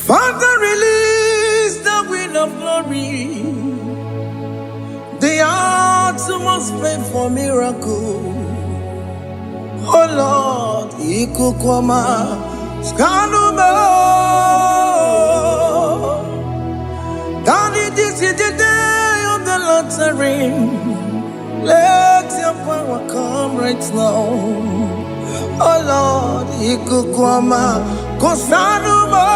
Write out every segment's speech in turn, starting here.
Father, release the wind of glory. The heart must pray for miracle. Oh Lord, Ikukwama, Skanuma. Daddy, this is the day of the lottery. Let your power come right now. Oh Lord, Ikukwama, Kosanuma.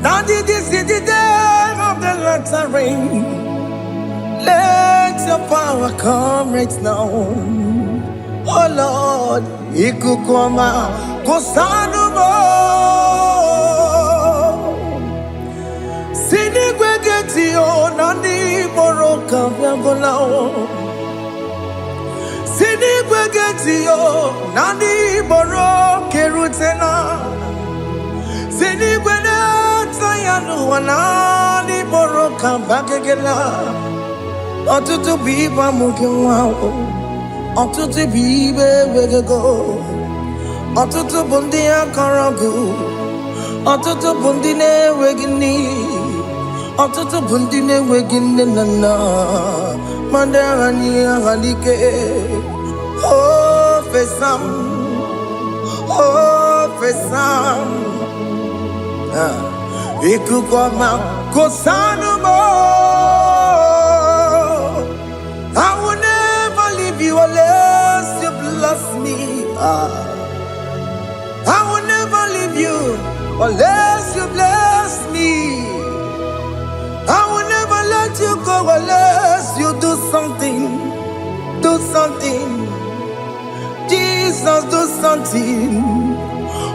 Daddy, this is the day of the lottery. Let your power come right now. Oh Lord, Ikukwama, Kosanuma. Sini gwegeti o nani boroka vyangolao. Sini gwegeti o nani boroke rutena. Sini gwegeti yanu wanani boroka bagegela. Otutu biba mukiwao. Otutu bibe wegego. Otutu bundi akaragu. Otutu bundi ne wegini. Otutu bundi ne wegini nana. Mandarani ahalike. Oh fesam. Oh fesam. Ikukwama kosanuma. I will never leave you unless you bless me. I will never leave you unless you bless me. I will never let you go unless you do something. Do something. Jesus, do something.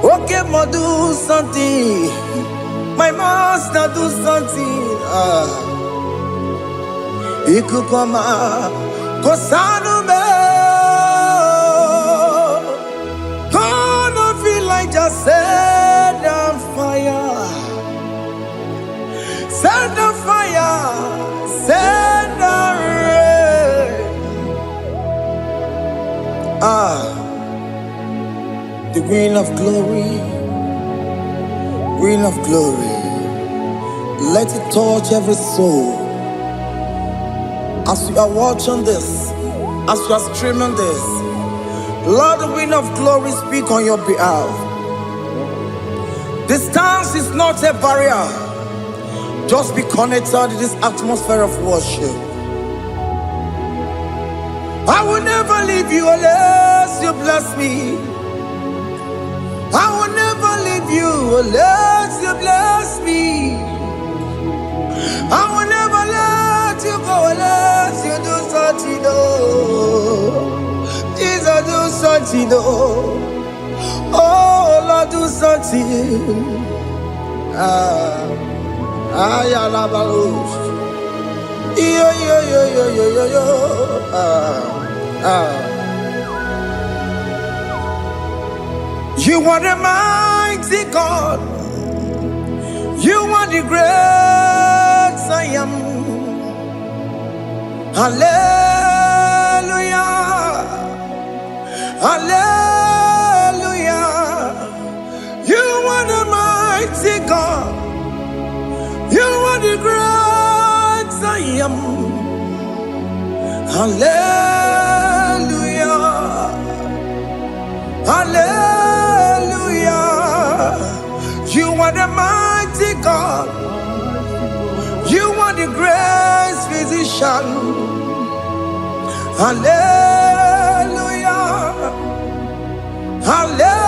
Okay, ma, do something. My master, do something. Ikukwama, Kosanume. Gonna feel like just set on fire. Set on fire. Set on rain. The green of glory. Green of glory. Let it touch every soul. As you are watching this, as you are streaming this, Lord, the wind of glory speak on your behalf. Distance is not a barrier. Just be connected to this atmosphere of worship. I will never leave you unless you bless me. I will never leave you unless you bless me. I will never let you go unless you do something. Jesus, do something. Oh Lord, do something. Ayalabalush. Yo. You are the mighty God. You are the great I am. Hallelujah. Hallelujah. You are the mighty God. You are the great I am. Hallelujah. Hallelujah. You are the mighty God. You are the great physician. Hallelujah. Hallelujah.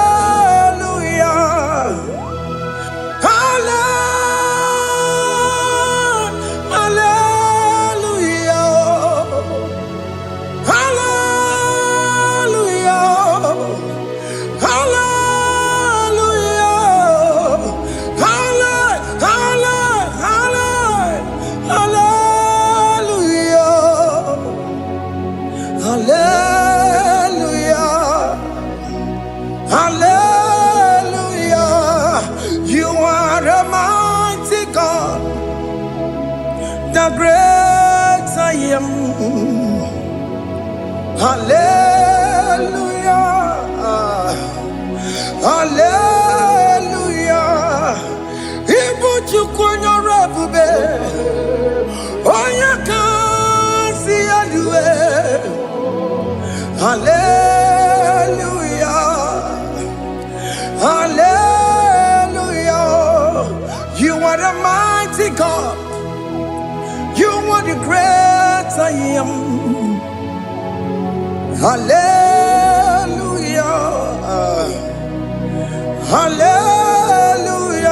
The great I am. Hallelujah. Hallelujah. Hallelujah. Hallelujah.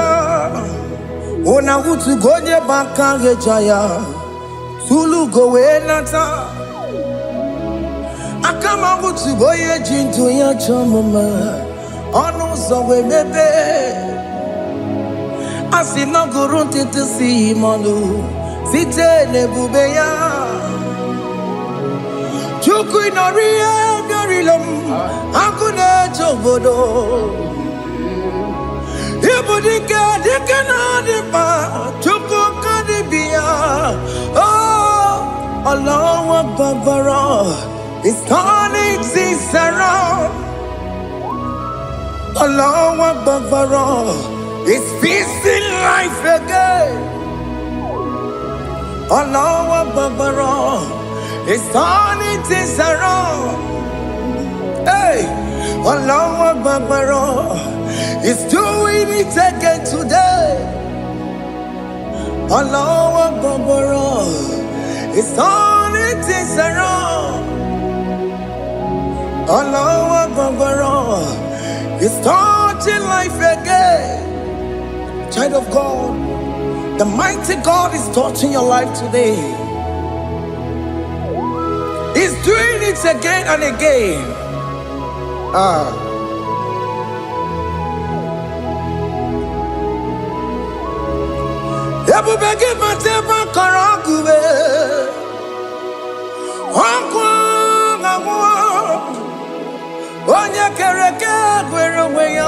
Ona utu gonye bakange jaya. Tulu gowe nata. Akama utu boye jintu ya chomoma. Onu zowe mebe. Asina gurunti tisi manu. Site nebubeya. Chuku inoria garilom. Akune chobodo. Ibudika dikana dipa. Chuku kadibia. Oh, Allah Akbar. It's turning things around. Allah Akbar. It's fixing life again. Allah Akbar. It's turning things around. Hey, Allah Akbar. It's doing it again today. Allah Akbar. It's turning things around. Allah Akbar. It's touching life again. Child of God, the mighty God is touching your life today. He's doing it again and again. Ebubege mateba karagube. Onye kereke gwere onwe ya.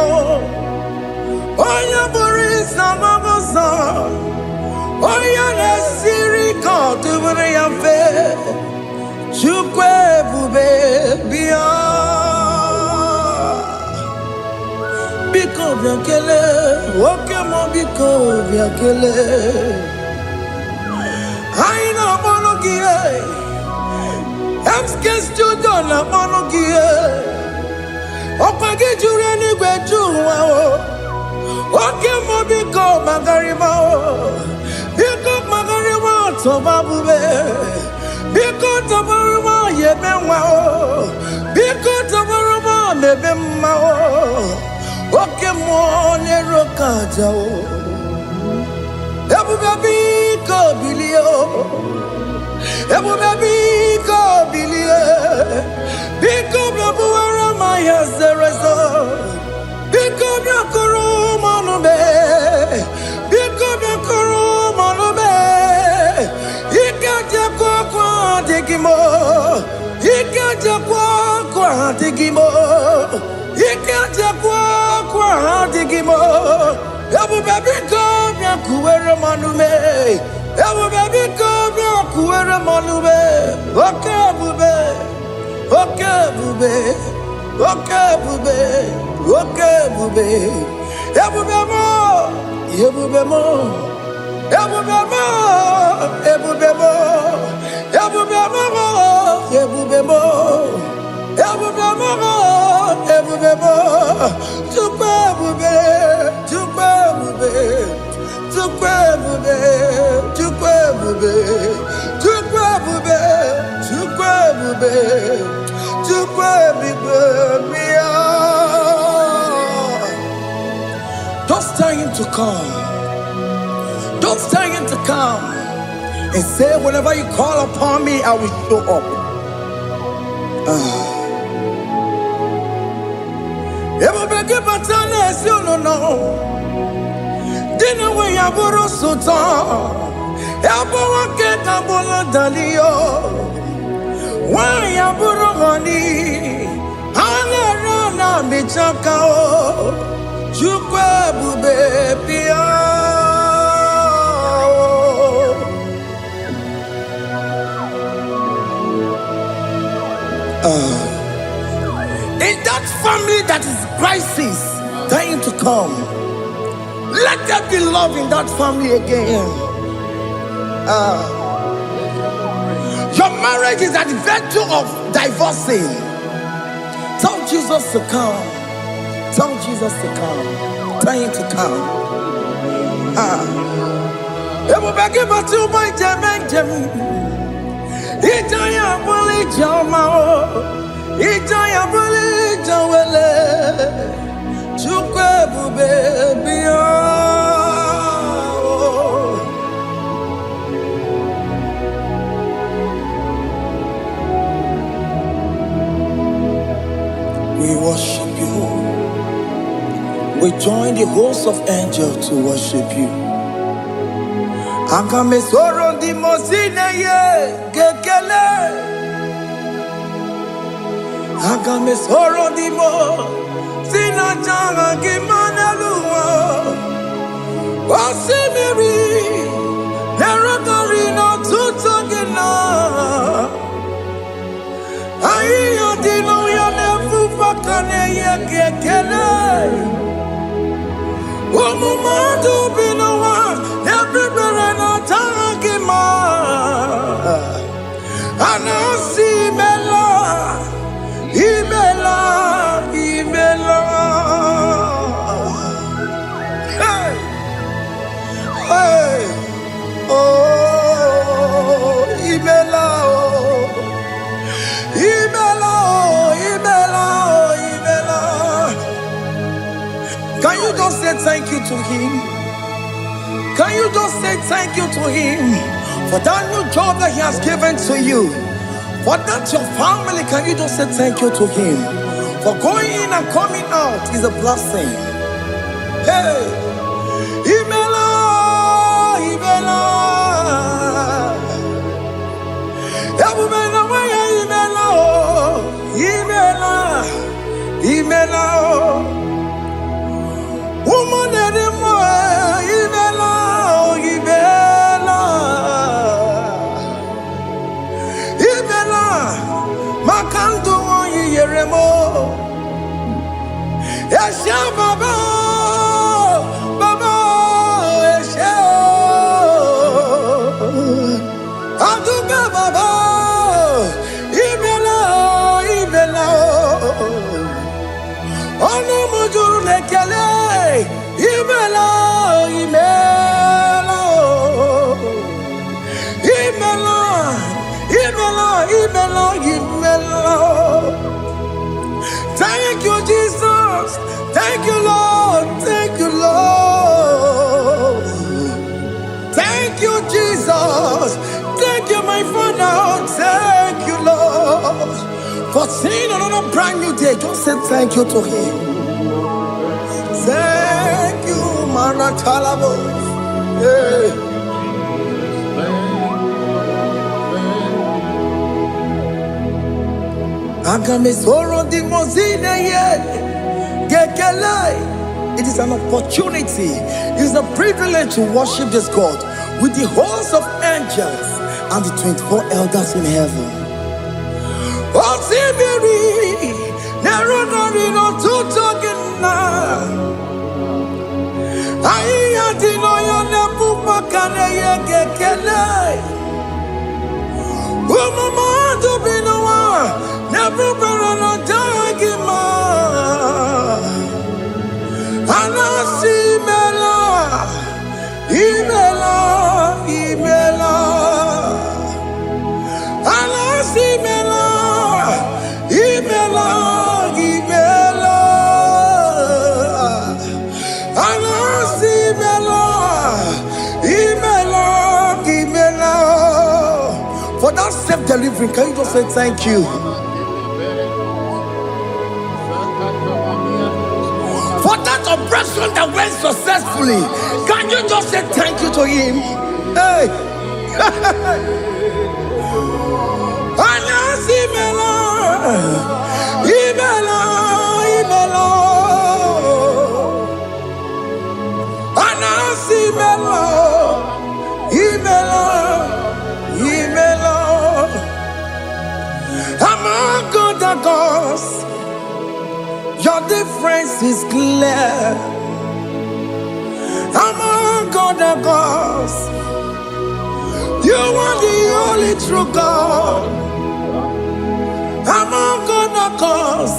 Onye bụrụ ịsa mabusa. Onye na-esiri ka ọ dịbụrụ ya mfe. Chukwu ebube bịa. Biko bịa kelee. Nwoke m biko bịa kelee. Anyị na-akpọrọ gị MSK Studio na-akpọrọ gị ọkwa gị juru eluigwe ju ụwa oke mmụọ biko magarịma biko magarịma tọba bube biko tọbarịma yebe nwa biko tọbarịma mebe mma oke mmụọ na-ero ka aja ebube biko bilie ebube biko bilie biko bịabuwara ma ya zerezo biko bịakọrọ manube biko bịakọrọ manube ike jekwa kwa adịghị mo ike jekwa kwa adịghị mo ike jekwa kwa adịghị mo ebube biko bịakuwere manube ebube biko bịakuwere manube oke ebube oke ebube oke ebube oke ebube ebube mo ebube mo ebube mo ebube mo ebube mo ebube mo ebube mo ebube mo Chukwu ebube Chukwu ebube Chukwu ebube Chukwu ebube Chukwu ebube Chukwu ebube Chukwu ebube bịa. Just tell him to come. Just tell him to come and say, whenever you call upon me, I will show up. Ebube gị bata na-esi ụnụnọ dị na nwe ya bụrụ sụtọ ya bụ nwoke ka bụrụ daliyo nwanyị bụrụ honi ha na-ere na mechaka Chukwu ebube bịa. In that family that is crisis, dying to come, let there be love in that family again. Your marriage is at the verge of divorcing. Tell Jesus to come. Tell Jesus to come. Tell him to come. It will be given to my Jamaican. It's a Ijaya buli jawele chukwe bube biya. We worship you. We join the host of angels to worship you. Akame soro di mosine ye gekele. Akame soro di mo sina janga gimana luwa. Osimiri nerokari no tutogina. Ayo dino ya nefu fakane ye gekele. Omumadu binowa everybody no tangima. Anasi mela. Imela, Imela, hey, hey, oh, Imela, oh, Imela, oh, Imela, oh, Imela. Can you just say thank you to him? Can you just say thank you to him for that new job that he has given to you? For that your family, can you just say thank you to him? For going in and coming out is a blessing. Hey, Imela, Imela, Imela, Imela, Imela, woman, Imela, Imela. Makanto yeremo Esha baba Baba Esha Aduga baba Ibela Ibela Ono mujuru lekele Ibela Ibela Ibela Ibela Ibela Ibela. Thank you, Jesus. Thank you, Lord. Thank you, Lord. Thank you, Jesus. Thank you, my Father. Thank you, Lord. For seeing another brand new day, just say thank you to him. Thank you, Manatalabo. Yeah. It is an opportunity, it is a privilege to worship this God with the host of angels and the 24 elders in heaven. Never better dagima. Anasi mela, imela, imela. Anasi mela, imela, imela. Anasi mela, imela, imela. For that self-delivery, can you just say thank you? For that operation that went successfully, can you just say thank you to him? Hey. Anasi mela, imela, imela. Anasi mela, imela, imela. Among other gods, your difference is clear. Among other gods, you are the only true God. Among other gods,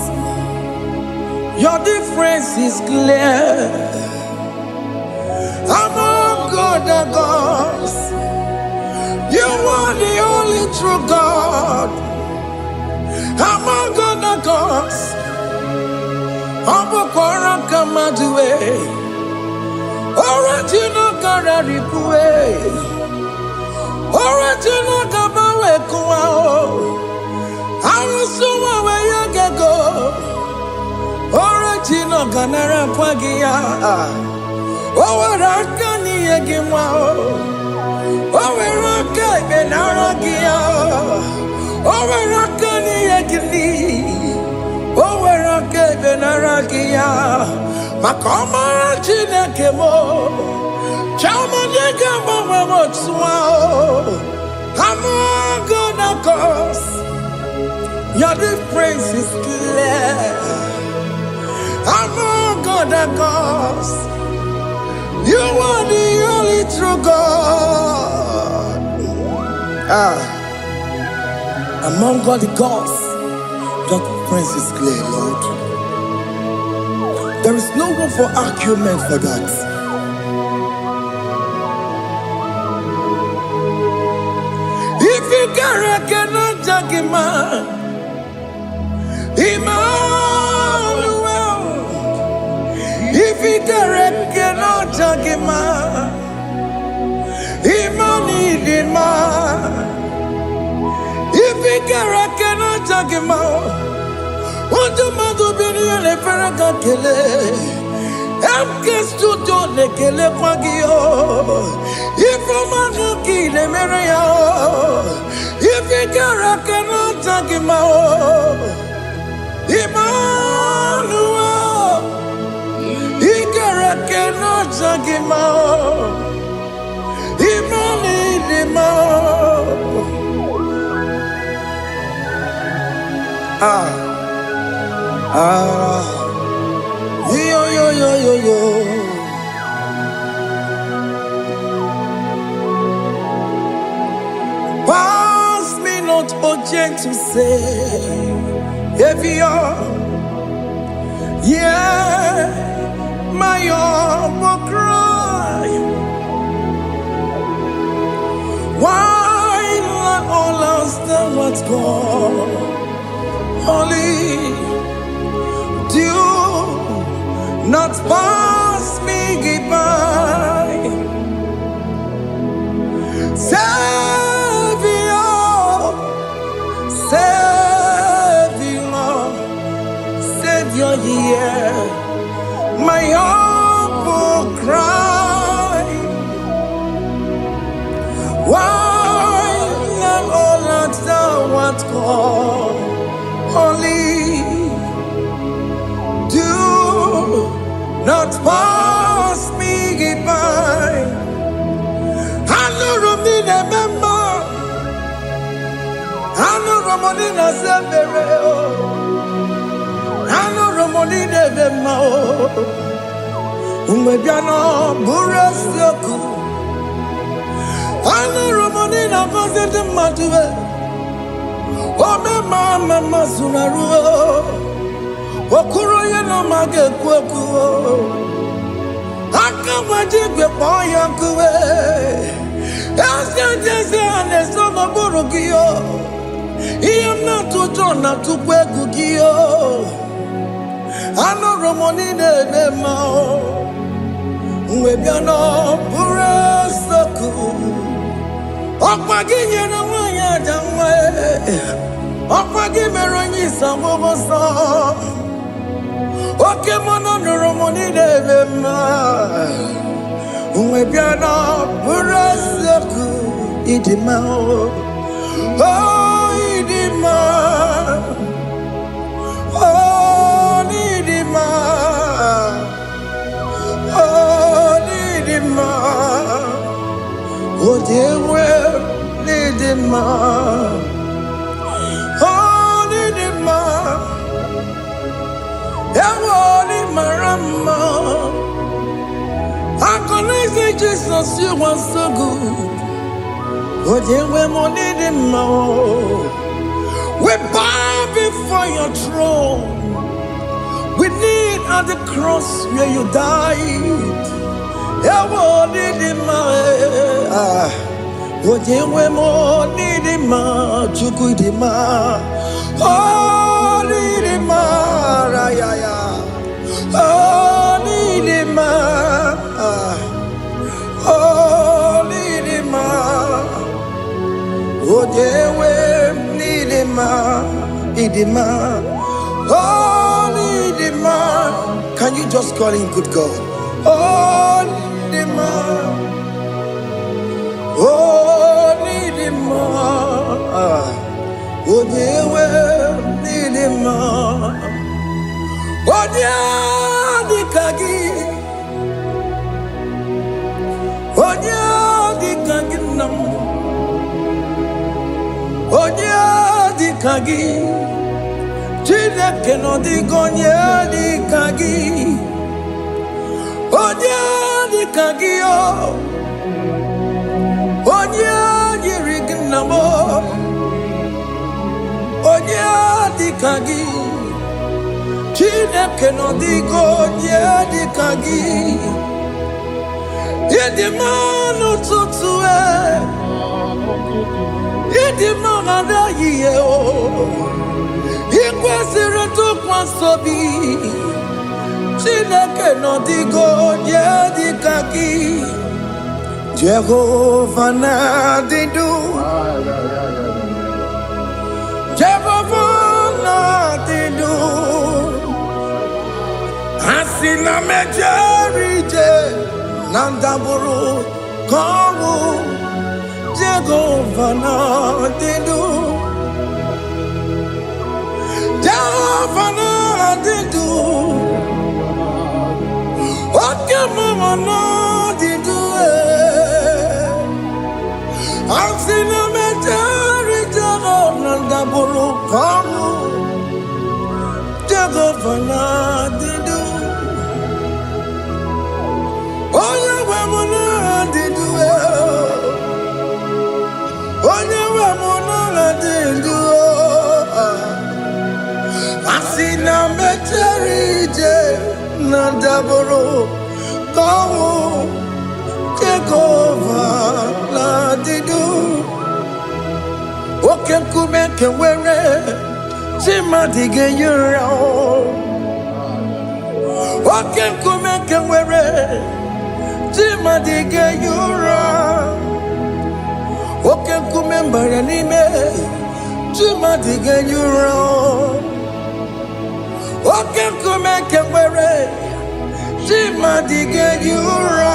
your difference is clear. Among other gods, you are the only true God. Among other cause. Obokora Kamadue. Original Kararipue. Original Kabawe Kuao. Arusuma where you go. Original Ganara Pagia. Owarakani Egimao. Owaraka Benaragia. Owarakani Egini. Owaraka Benaragia. Makoma Chinakemo. Chamanega Mamamotswao. I'm gonna cause. Your difference is clear. I'm gonna cause. You are the only true God. Among all the gods, your difference is clear, Lord. There is no room for argument for that. If you cannot judge him, Emmanuel. If you cannot judge him, Emmanuel. If you cannot judge him, what do you do? You never kele. Emkestu to nekele pagio. If you manu kile mereya. If you cannot judge him, Emmanuel, Igara cannot judge him out. Yo. Pass me not urgent to say, if you're, yeah, my will cry. Why not all else than what's gone? Only do not pass me by. Savior, yeah, my humble cry. Why not all that thou art called? Only do not pass me by. I know Romina member. I know Romonina Zembere. I know Romonina Vemao. Umbebiano Burasioku. I know Romonina Vazete Matue. Oh, Mama Sunaru. Okuro yeno mage kweku. Akamajigwe poyankuwe. Jese anesoma burugiyo. Iyamna tutona tukwegugiyo. Ano Romonine bemao. Mwebiano burasoku. Okwaginye na wanya jamwe. Okwagimeronyi samobosa. Oke mono Romonine bema. Mwebiano burasoku. Idimao. Oh, Idima. Oh, Idima. Oh, Idima. Oh, dear, well, Idima. Oh, Idima. Ewoli Marama. I can say Jesus, you are so good. Oh, dear, we bow before your throne. We kneel at the cross where you died. Oh, Nidima, Nidima, Dewe, Nidima, Nidima, Nidima. Can you just call him good God? Nidima, Nidima, Dewe, Nidima. Odia dikagi nam, odia dikagi, chile keno digonye dikagi, odia dikagi o, odia dirignamo, odia dikagi. Chineke no digo di kagi Yedi manu tutue Yedi manada ye o Ikwesire tu kwasobi Chineke no digo di kagi Jehovah na didu Jehovah na didu Asina mejerije Nandaburu Kongu Jehovah na didu Jehovah na didu Okemama na didu Asina mejerije Nandaburu Kongu Jehovah na didu Asina mecherije Nandaburu Kongu Jehovah na didu Oke kume kewere Chimadige yura Oke kume kewere Chimadige yura Oke kume mbaranime Chimadige yura Oke kume kewere Chimadige yura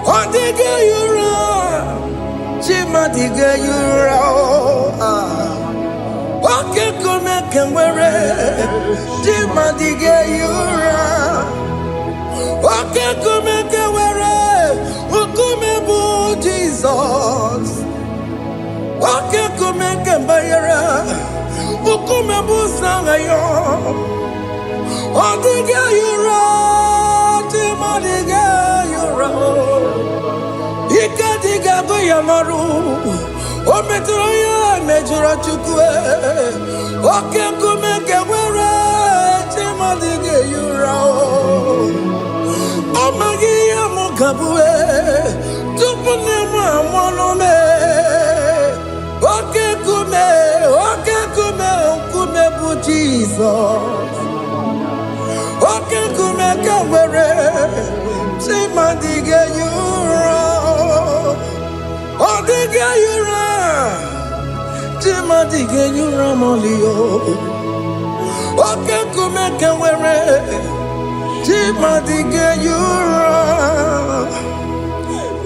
Odige yura Chimadige yura Oke kume kewere Chimadige yura Oke kume kewere Ukume bu Jesus Oke kume kembayera Ukume bu sangayo Odige yura Chimadige yura Ikadiga goyamaru Ometro ya mejura chukwe Oke kume kewere Chimadige yura Amagi ya mukabue Tupune mwanome Oke kume bu Jesus Oke kume kewere Chimadige yura Odige yura Chimadige yura molio Oke kume kewere Chimadige yura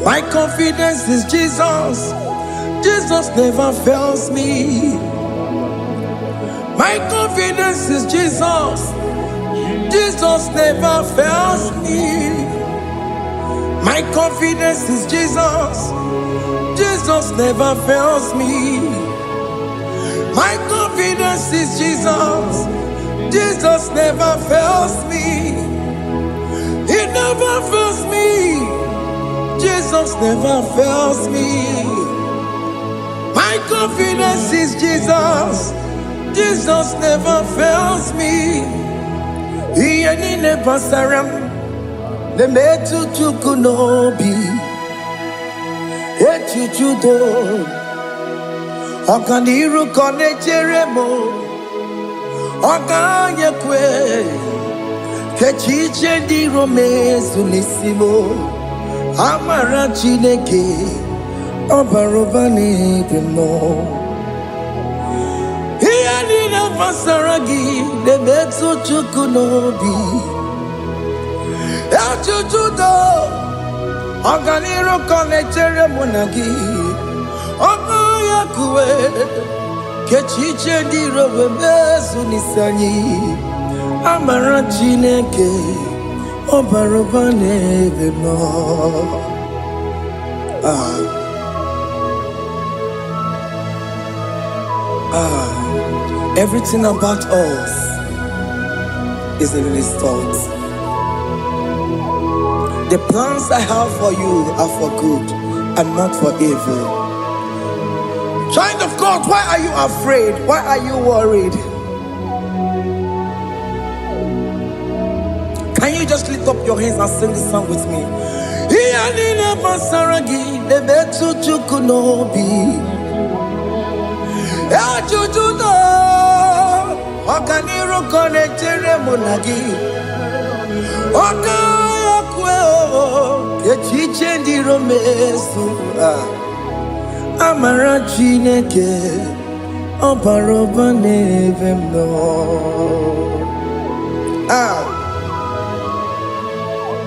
My confidence is Jesus Jesus never fails me My confidence is Jesus Jesus never fails me My confidence is Jesus Jesus never fails me My confidence is Jesus Jesus never fails me He never fails me Jesus never fails me My confidence is Jesus Jesus never fails me He ain't never saram The metu tukunobi Echuchudo Okaniru kone cheremo Oganya kwe kechiche di romezu nisimo amara Chineke obaroba n'ebimo ihe niile gbasara gị na-emetụ Chukwu n'obi echujudo ọganiru ka na-echere mụ na gị Oganya kwe kechiche di romezu nisanyị amara Chineke obaroba n'ebimo. Everything about us is in His thoughts. The plans I have for you are for good and not for evil. Child of God, why are you afraid? Why are you worried? Can you just lift up your hands and sing this song with me? Amara Chineke obaroba n'ebimo.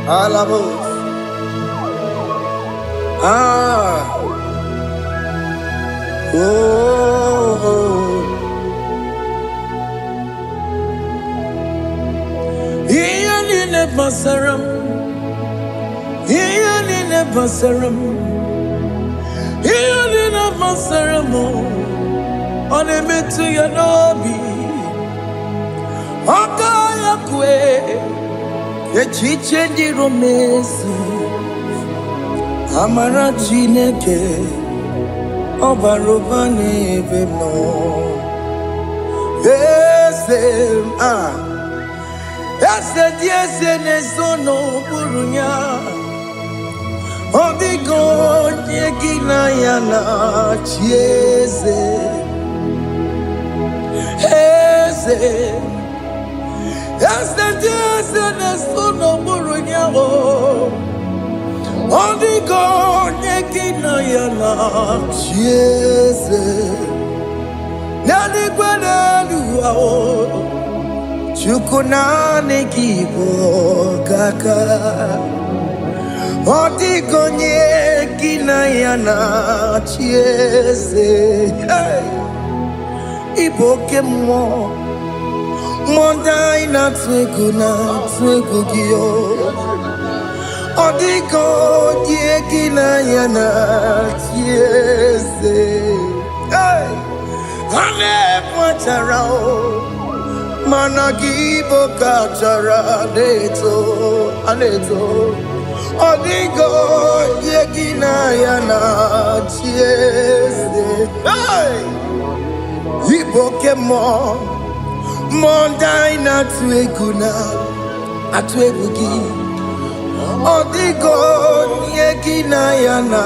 Alabos. Iyani basaram. Iyani basaram. Iyani basaram. Onemetu ya nobi. Oganya kwe kechiche di romezu amara Chineke obaroba n'ebimo. Ese diese n'ezono burunya odigo nyegina ya na chieze Ese diese n'ezono burunya odigo nyegina ya na chieze nani gwenelu Chukunane Igbo kaka Odigo nyegina ya na chieze Igbo kemwo Mondai na twegu giyo Odigo nyegina ya na chieze Hane mwacharao Managibo kachara aneto Odigo yegina yana chiese Ibo kemo Mondai na atuegugi Odigo yegina yana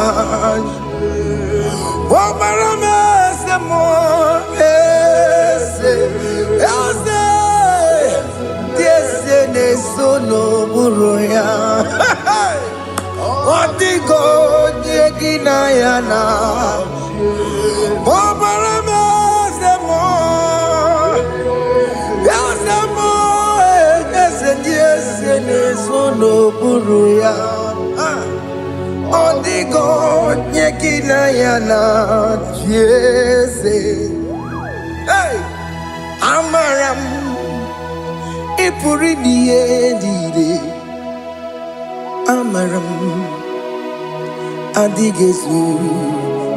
Obarame semo Nesono buruya Odigo nyegina yana Obarame semo Yasemo nesono buruya Odigo nyegina yana Jese Amaram Ipuri diye Amaram Adigezu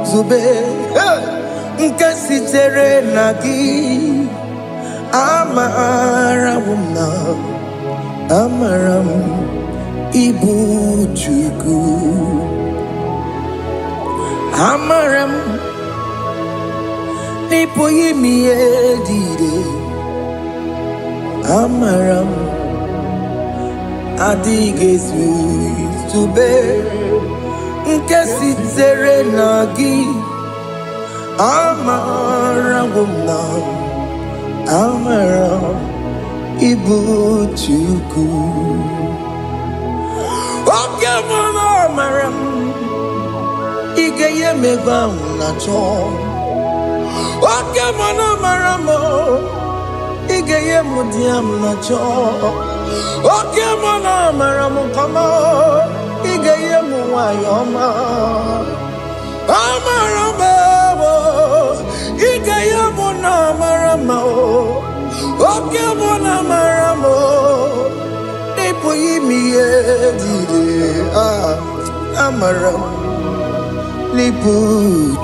Zube Nkasitere nagi Amaram Ibu Chukwu Amaram Nipoyi miedide Amaram Adigezu Zube Nkasitere nagi Amaram amara Igbo Chukwu. Oke mwana amara Igeye megba unacho. Oke mwana amara mo Igeye mudiam nacho. Oke mwana amara mo kama Igeye muwayoma. Amara mo Igeye mwana amara mo. Oke mwana amara mo Ipo yimiye dide amara Lipu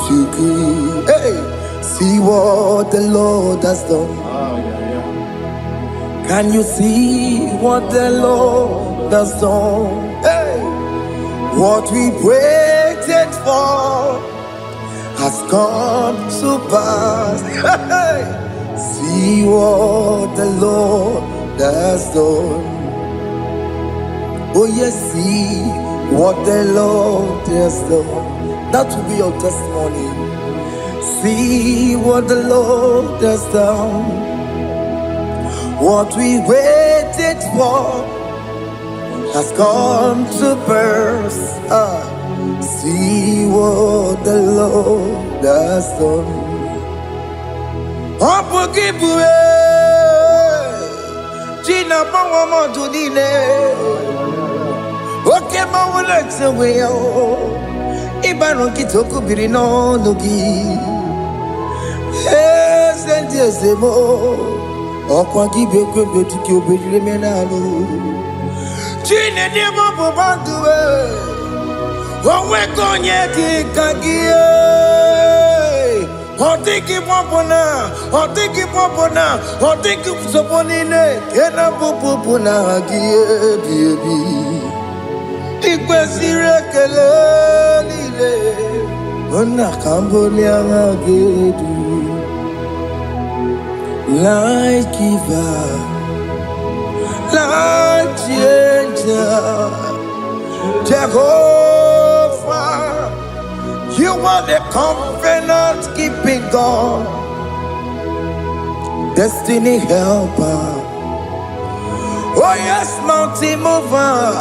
Chukwu. Hey, see what the Lord has done. Can you see what the Lord has done? Hey, what we waited for has come to pass. Hey, see what the Lord has done. Oh yes, see what the Lord has done. That will be your testimony. See what the Lord has done. What we waited for has come to pass. See what the Lord has done. Gina Bawa Tudine. Okay, Mawalex away. Ibano Kitoku Birino Nogi. Yes, and yes, Okwa Gibeko Betiki Oberemenalo. Chine Demo Banduwe. Owe Konyeki Kagie. Otiki Popona. Otiki Popona. Otiki Soponine. Kena Popona Gie Baby. Ikwesire Kelele. Ona Cambodia Gedu. Light giver, light changer, Jehovah, you are the covenant keeping God, destiny helper. Oh yes, mountain mover,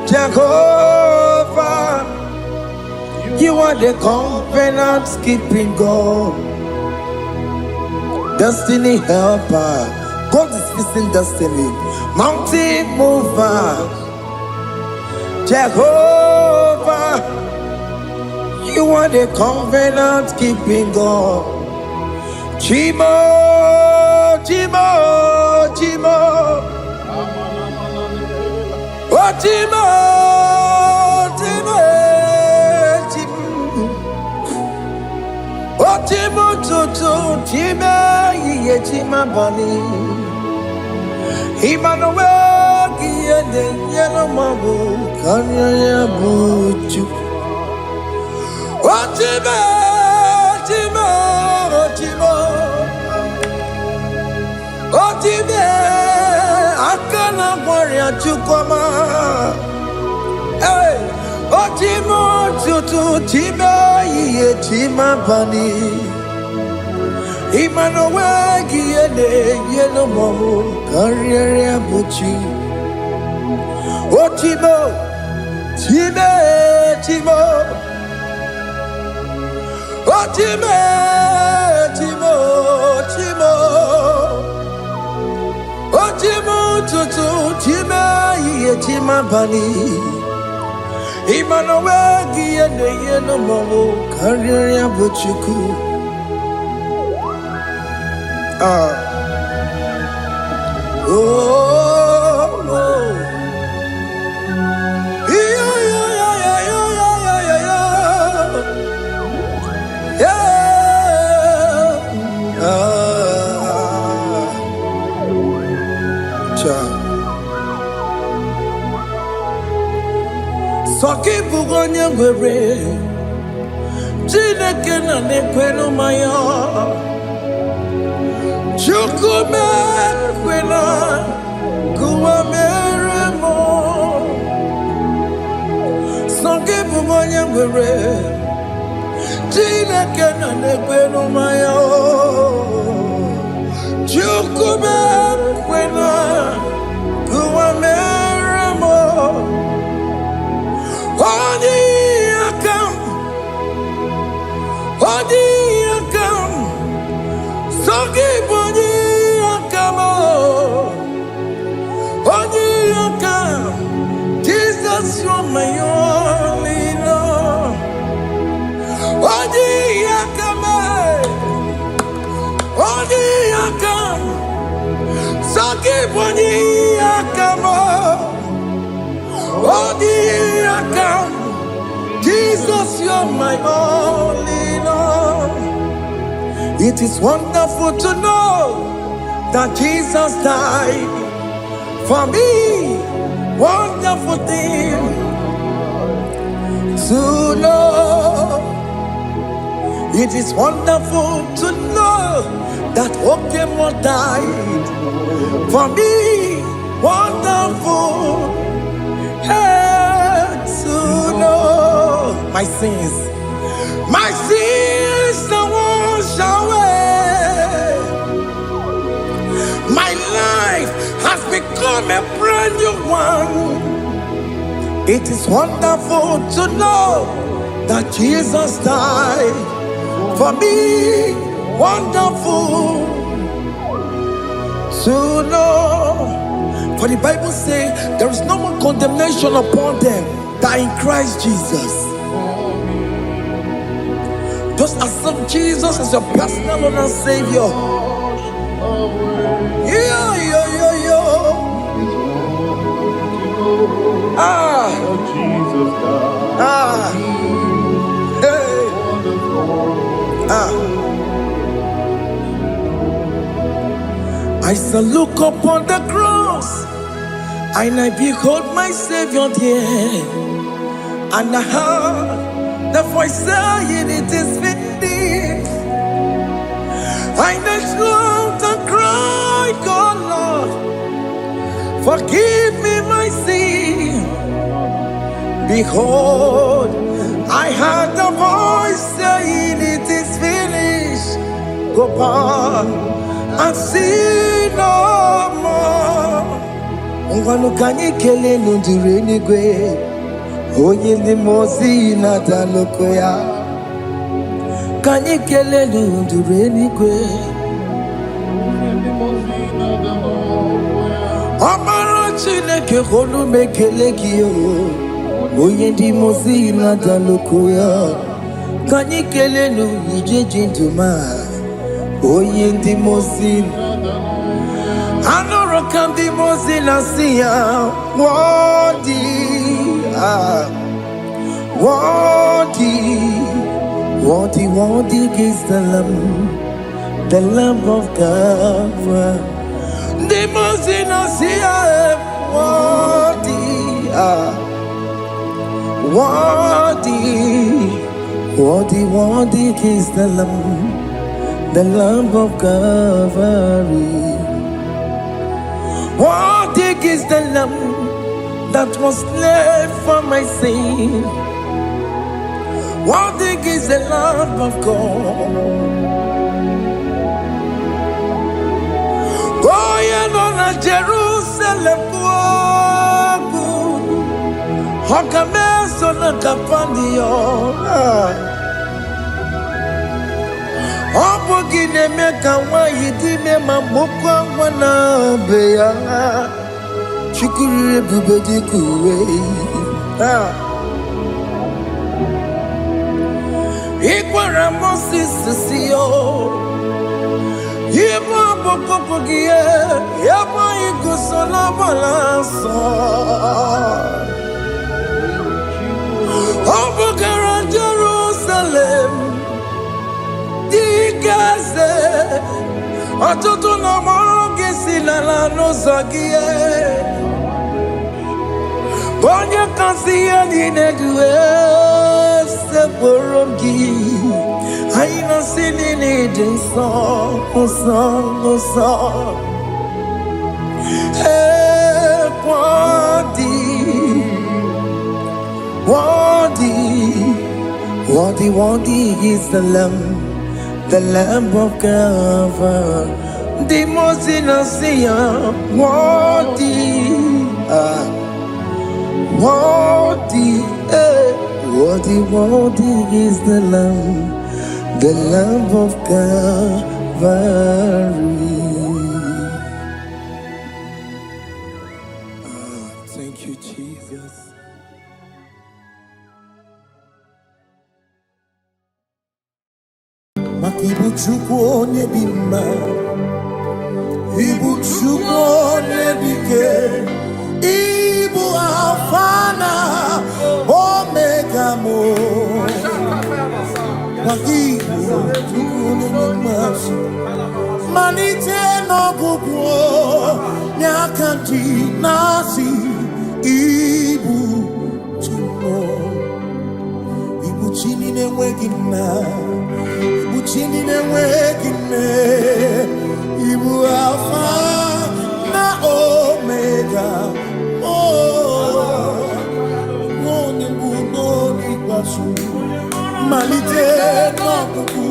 Jehovah, you are the covenant keeping God. Destiny helper, God is fixing destiny. Mountain mover, Jehovah, you are the covenant keeping God. Chimo, Chimo, Chimo, oh Chimo, Chimo, Chimo, oh Chimo, Chimo, Chimo. Chima bani Emmanuel Giyende Yellow Mabu Kanya Buchu. Oh Chima, Chima, Chima, oh Chima, Akana Warrior Chukama. Hey, oh Chima, Chutu, Chima, Ye Chima bani. Emmanuel Giyende Yellow Mabu Kanya Buchu. Oh Chima, Chima, Chima. Oh Chimo, Chimo, Chimo, oh Chimo, Tutu, Chima, Ye Chima Bani, Emmanuel Giyende Yellow Mabu Kanya Buchu. Soki bugonye gwere Chineke na nekwenu maya Chukume kwena Kuwa meremo Soki bugonye gwere Chineke na nekwenu maya Jesus, you're my only Lord. Jesus, you're my only Lord. It is wonderful to know that Jesus died for me. Wonderful thing to know. It is wonderful to know that Okemo died for me. Wonderful to know my sins are washed away. My life has become a brand new one. It is wonderful to know that Jesus died for me. Wonderful to know. For the Bible says there is no more condemnation upon them that in Christ Jesus. Just accept Jesus as your personal Lord and Savior. I shall look upon the cross, and I behold my Savior there, and I heard the voice saying, "It is finished." I knelt and cried, "God, Lord, forgive me my sin." Behold, I heard the voice saying, "It is finished. Go back and sin no more." Ngwanu kanyi kele nundure nigwe, oye ni mozi na daloko ya. Kanyi kele nundure nigwe, Amara Chineke honu mekele kiyo, oye ni mozi na daloko ya. Kanyi kele nu ije jinduma, oye ni mozi. Anoro kandi mozi na siya, worthy is the Lamb of God. The mozi na siya, worthy is the Lamb of God. Worthy is the Lamb that was slain for my sin. Worthy is the Lamb of God. Going on a Jerusalem, Hokameso na kapandio. Opogine meka wa yidime mamukwa wana beya. Chukuri bubedi kuwe. Ikwara Moses siyo. Yema bokopogie. Yema igusola balanso. Opogara Jerusalem. Dikaze. Atoto na moge silala no zagie. Bonye kasi ya dinedwe se borongi. Aina sinini dinso, osan. Hey, worthy is the Lamb of God. The most innocent, worthy is the Lamb of Calvary. Thank you, Jesus. Ibu chukwu onye dị mma, Ibu chukwu onye dike, Ibu Alfa na Omega mo. Ibu chukwu onye dị mma, malite n'ọgwụgwụ n'aka ndị na-asị Ibu chukwu, Ibu chi na-enweghị nna, Chini na-enweghị nne, Ibu Alfa na Omega, onye mbụ n'onye ikpeazụ, malite n'ọgwụgwụ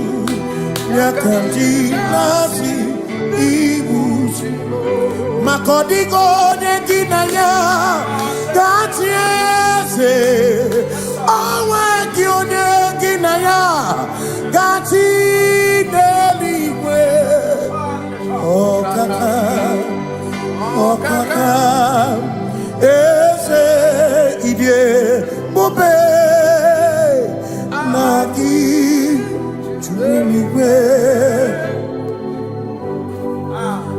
n'aka ndị na-asị Ibu, maka ọ dịghị onye gị na ya ga-achị eze, o nweghị onye gị na ya ga-achị n'eluigwe. Ọkaka eze ibie bube na gị juru eluigwe.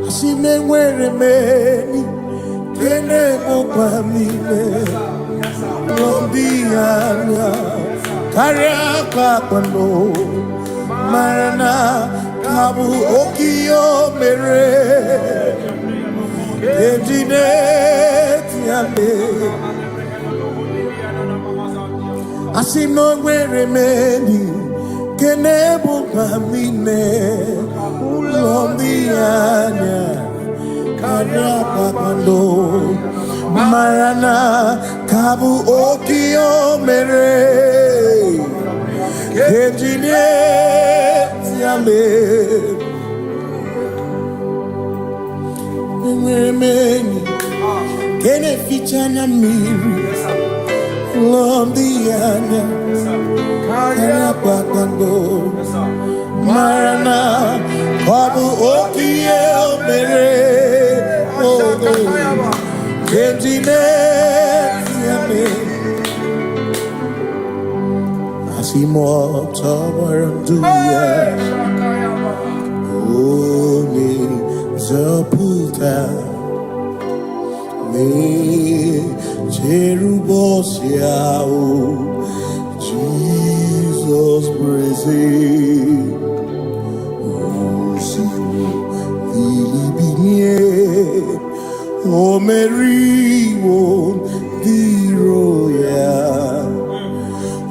Asị m enwere m enyi kene mụkwa m niile, ndị anya karịa kpakpando, mara na ka bụ oke ihe o mere, ejide tiale. Asị m na o nwere m enyi kene bụkwa m niile, ụlọ ndị anya karịa kpakpando, mara na ka bụ oke ihe o mere, ejide tiale. Enwere m enyi kene ficha anya mmiri, ụlọ ndị anya karịa kpakpando, mara na ọ bụ oke ihe o mere, ejide tiale. Asị m ọtọgbara ndụ ya, onye nzọpụta, na-echere ụbọchị ahụ Jizọs breze, bilibinie, o meriwo ndị iro ya,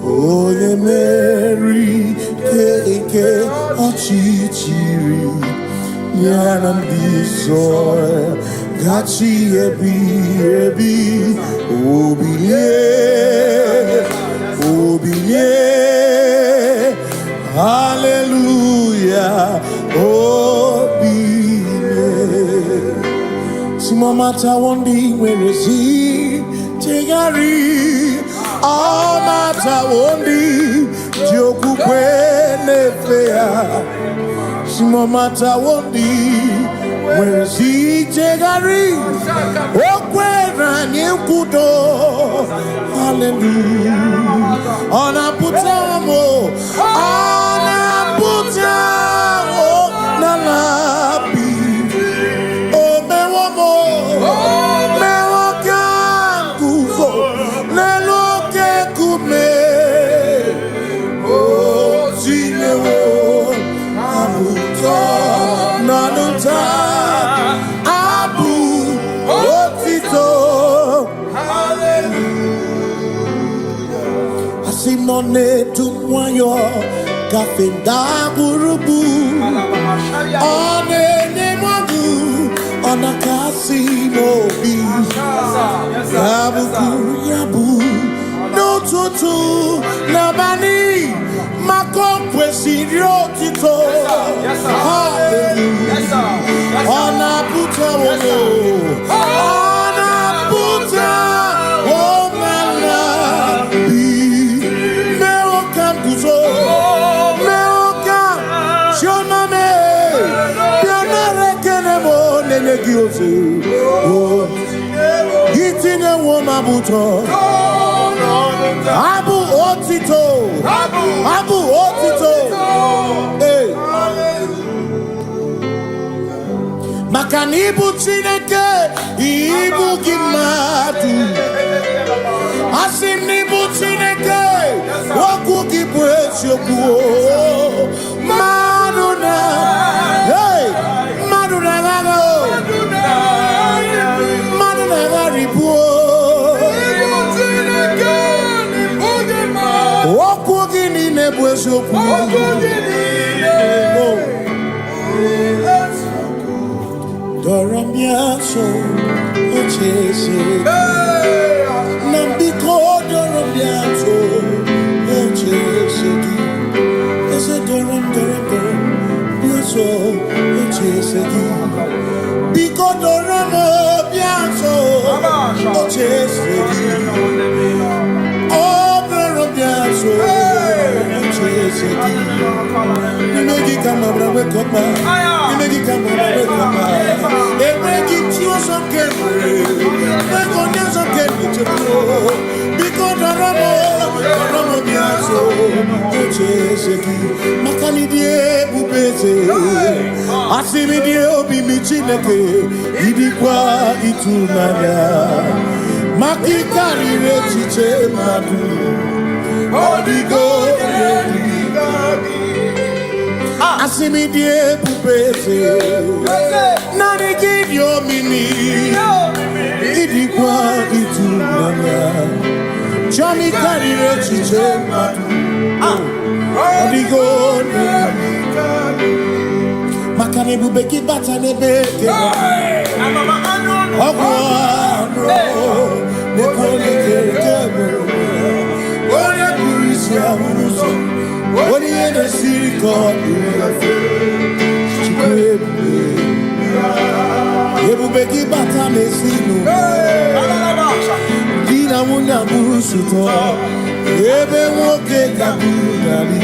onye meri keke ọchịchịrị ya na ndị nsọ gachi ebi ebi. Obilie, obilie, hallelujah, obilie. Simomata wondi werezi tegari, amata wondi jokukwe nefea. Simomata wondi werezi tegari, okwera nyekudo, hallelujah. Ona putamo, ona putamo na labi, o mewomo, mewo kanguzo, neloke kume, o zinewo, abuto, nanuta, abu, otito, hallelujah. Asimone tumwayo, kafenda burubu, one nemwagu, ona kasi mobi, yabuku yabu, no tutu, nabani, makokwe siriotito, hallelujah. Ona puta wono, ona puta womala, meo kambuzo, meo kam, shoname, pianare kenemo nenegioze, Itinye womabuto. Abu otito. Abu otito. Hey. Makana ibu Chineke, ibu gimadu. Asim ibu Chineke, woku gibuesi oku. Maduna, hey, Maduna gago, Maduna garibu. Woku gini nebuesi oku. Doramiaso, ochese. Nambiko doramiaso, ochese. Ese doram, biaso, ochese. Biko doramiaso, ochese. Oh, doramiaso, ochese. Nimegi kama brawe koma. Nimegi kama brawe koma. Emegi tiyo sokere. Mekonya sokere chebo. Biko doramo biaso. Ocheseki. Makani die bubeze. Asimi die obi mi Chineke. Idikwa itunanya. Makikari rechiche madu. Odigo Asimi die pupese Nani gidio mini Idikwa itunanya Chami karire chiche madu Odigo Makane bubeki bata nebeke Ogwano Nekone kekebe Oye kurisia unuso Oye ne siriko Chikwebe Ebubeki bata mesinu Dina muna musuto Ebe woke kabunali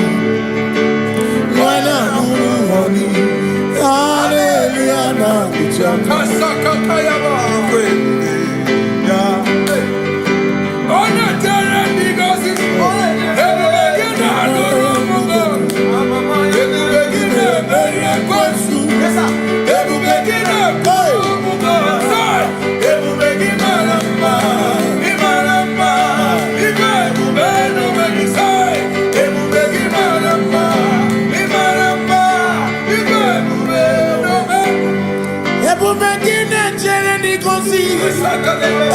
Mwana muhoni Hallelujah na kuchaka Kasakakayaba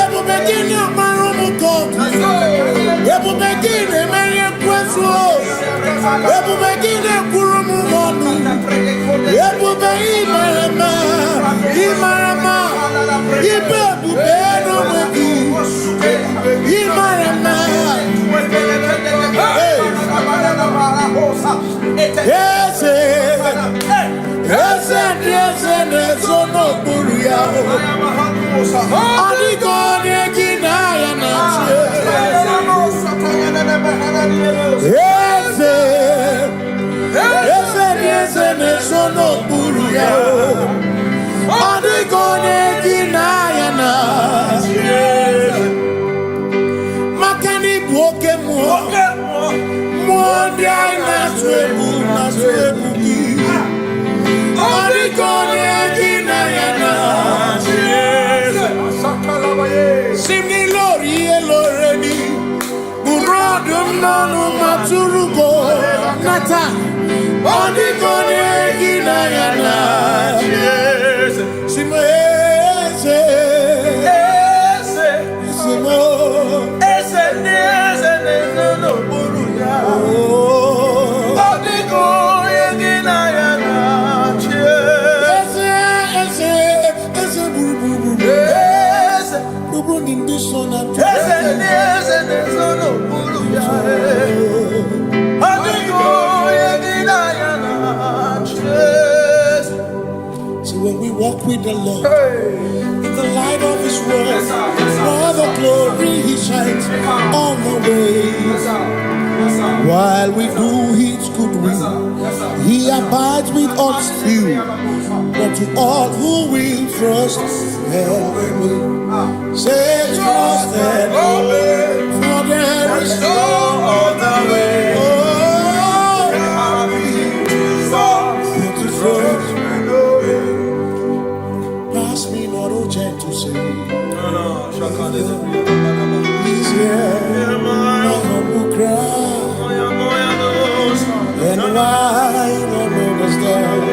Ebu begini amarumu kotu. Ebu begini meye kwesu. Ebu begini kurumu monu. Ebu begini marama. Imarama. Ibe bubeno megi. Imarama. Ese nesono buruya. Adigone ginaya na Ese nesono buruya. Adigone ginaya na Makani buoke Mwandi na swebu ki Adigone ginaya na Simni lori eloreni Burodum nonu maturugo Nata Odigone ginayana Simo ese Simo Ese no buruya Odigone ginayana Ese buru So when we walk with the Lord in the light of His word, for the glory He shines on the way. While we do His good will, He abides with us still. But to all who will trust and believe. Say trust and obey, for there is no other way. Oh, to trust and obey. Pass me not a gentle say. He's here, my humble cry. And I don't understand.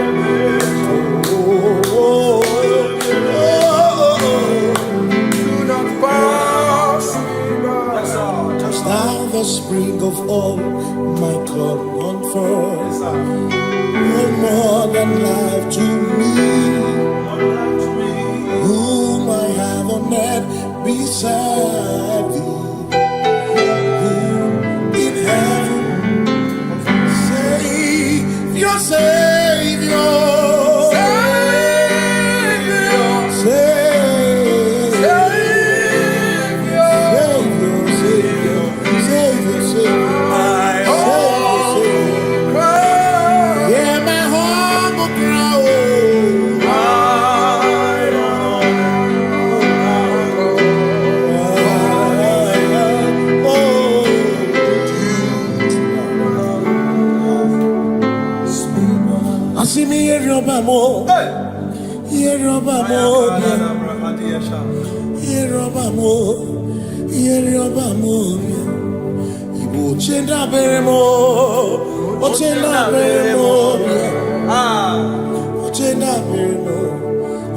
Now the spring of all my cup unfurls. No more than life to me, whom I have on earth beside thee. In heaven, Savior, Savior. Igbo chenda beremo, ochenda beremo, ochenda beremo,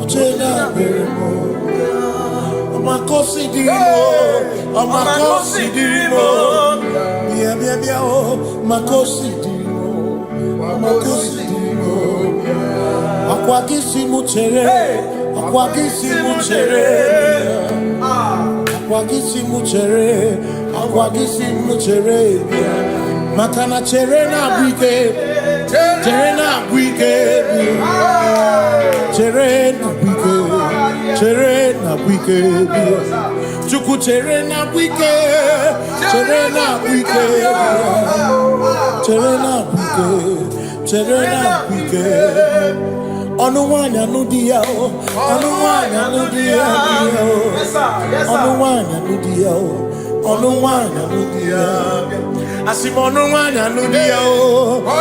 ochenda beremo. Amakosi dirimo, amakosi dirimo, bia bia bia oh, makosi dirimo, amakosi dirimo. Akwagisi muchere, akwagisi muchere. Akwagisi muchere, akwagisi muchere. Makana chere na bwike, chere na bwike, chere na bwike, chere na bwike. Chuku chere na bwike, chere na bwike, chere na bwike, chere na bwike. Onuwanya nudia, onuwanya nudia, onuwanya nudia, onuwanya nudia. Asim onuwanya nudia,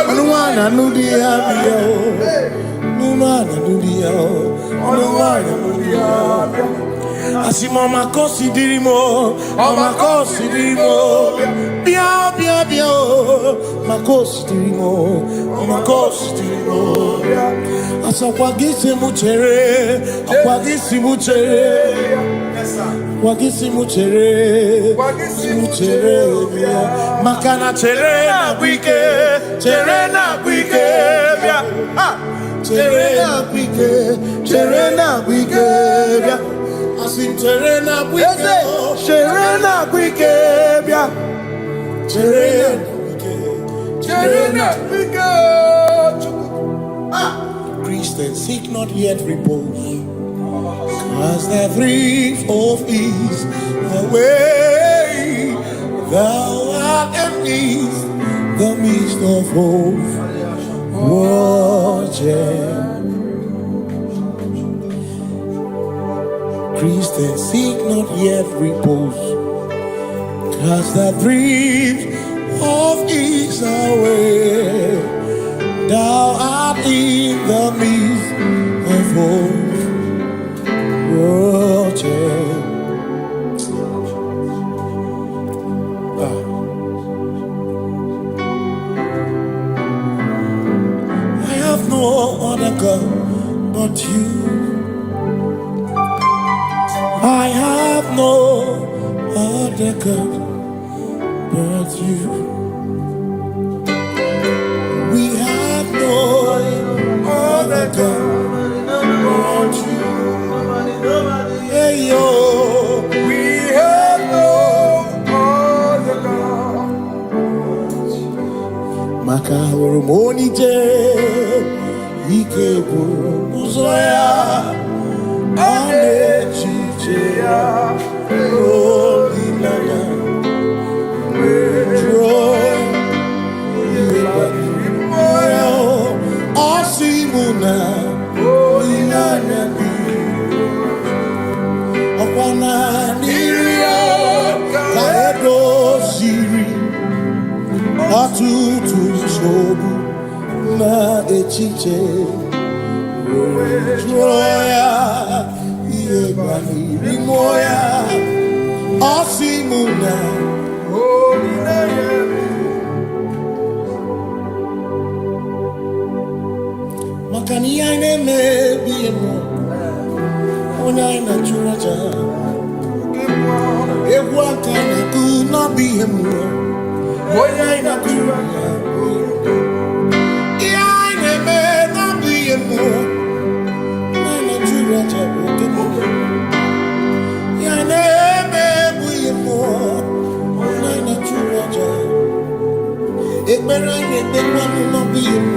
onuwanya nudia, onuwanya nudia, onuwanya nudia. Asim omakosi dirimo, omakosi dirimo, bia bia bia, makosi dirimo, omakosi dirimo. Akwagisi muchere, akwagisi muchere, akwagisi muchere, muchere. Makana chere na bwike, chere na bwike, chere na bwike, chere na bwike. Asim chere na bwike, chere na bwike, chere na bwike, chere na bwike. Christians seek not yet repose, cause the brief of ease away. Thou art amidst the midst of hope, watching. Christians seek not yet repose, cause the brief of ease away. Thou art in the midst of hope, watching. I have no other God but you. I have no other God but you. We have no other God but you. Hey yo, we have no other God but you. Makahuru monite, ike buzoya, ane chichea, holy nana, joy. Osimuna, Okwana. chiche Joya Yebani Rimoya Osimuna Makani aine me biemo Ona ina churaja Ewa kana ku na biemo Ona ina churaja Iaine me na biemo Ona ina churaja Iaine me biemo Ona ina churaja Ekbera ine tekwa na biemo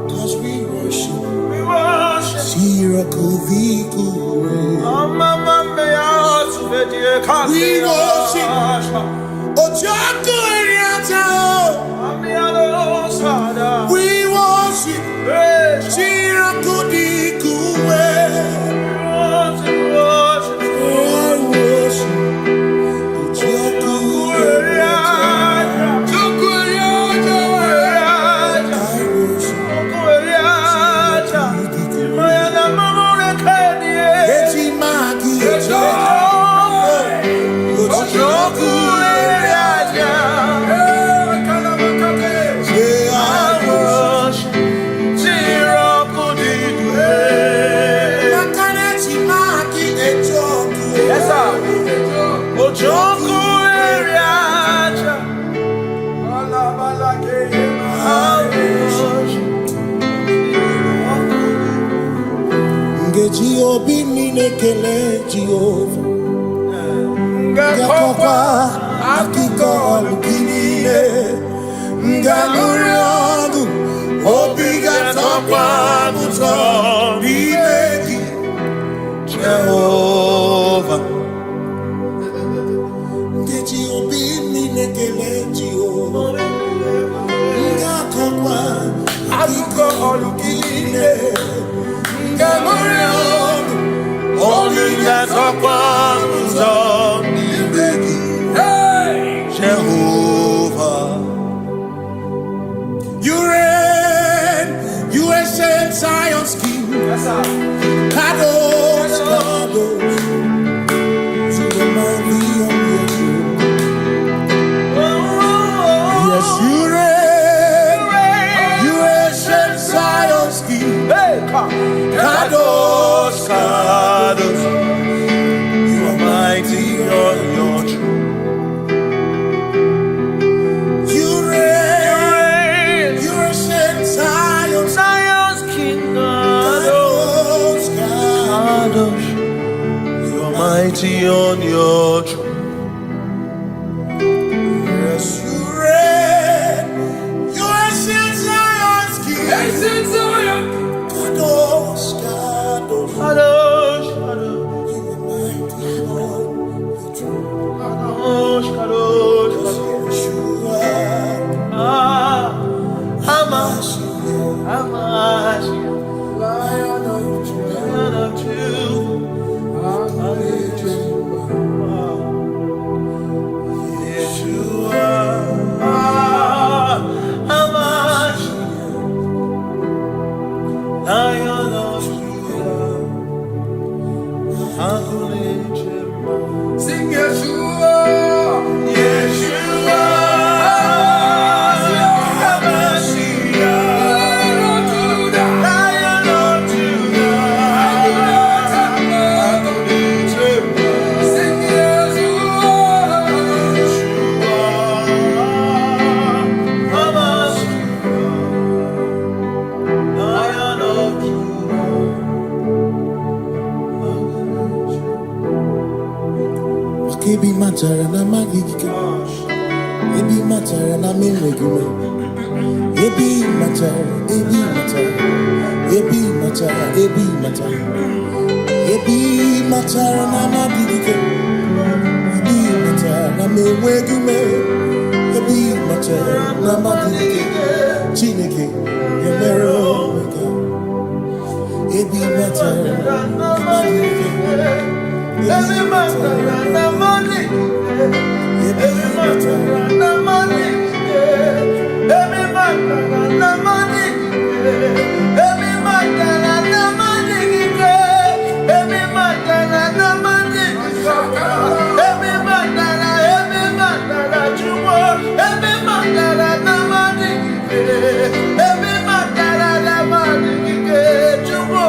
Cause we worship, we worship, Obi minekele Jehovah Ngakokwa akiko lukine Ngamurionu Obi gatokwa muto Nimeki Jehovah Ngeji Obi minekele Jehovah Ngakokwa akiko lukine Ngamurionu Only that's a promise of Jehovah. You reign, you ancient Zion's king. Kadosh, Kadosh, Kadosh, you are mighty on your throne. You reign, you ancient Zion, Zion's King. Kadosh, Kadosh, you are mighty on your throne. Yes, you reign, you ancient Zion's King. Ancient Zion. Kadosh, Kadosh, Kadosh, Kadosh, you are mighty on your throne. Kadosh, Kadosh, Kadosh, you are Hamash, Lion of Judah, Yeshua, Hamash, Lion of Judah, sing Yeshua, Yeshua, Hamashiach, Lion of Judah, sing Yeshua, Yeshua, Hamashiach, Lion of Judah. Kebi matara na magigike, ebi matara na menwegume, ebi matara, ebi matara, ebi matara, ebi matara, ebi matara na magigike, ebi matara na menwegume, ebi matara na magigike, Chineke yemero wega, ebi matara na magigike. Every matter na money, every matter na money, every matter na money, every matter na money, every matter na money, every matter na chumo, every matter na money, every matter na money, chumo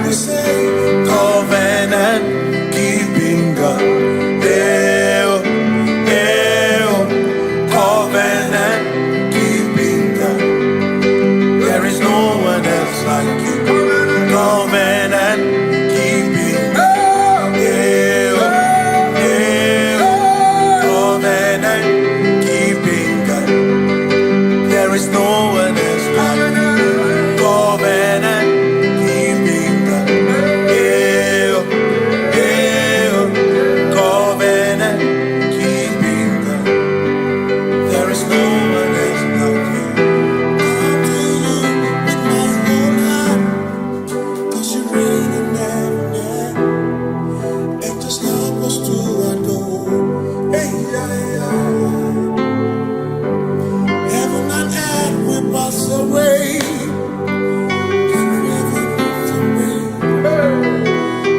we say, covenant keeping God. Hail, hail, covenant keeping God. There is no one else like you. Covenant keeping God. Hail, hail, covenant keeping God. There is no one else like you. Covenant keeping God. Hail, hail, covenant keeping God. There is no one else like you. Come to you with my whole heart, 'cause you reign in heaven, and just help us to adore. Hey, yeah, yeah. Heaven and earth will pass away. Forever pass away.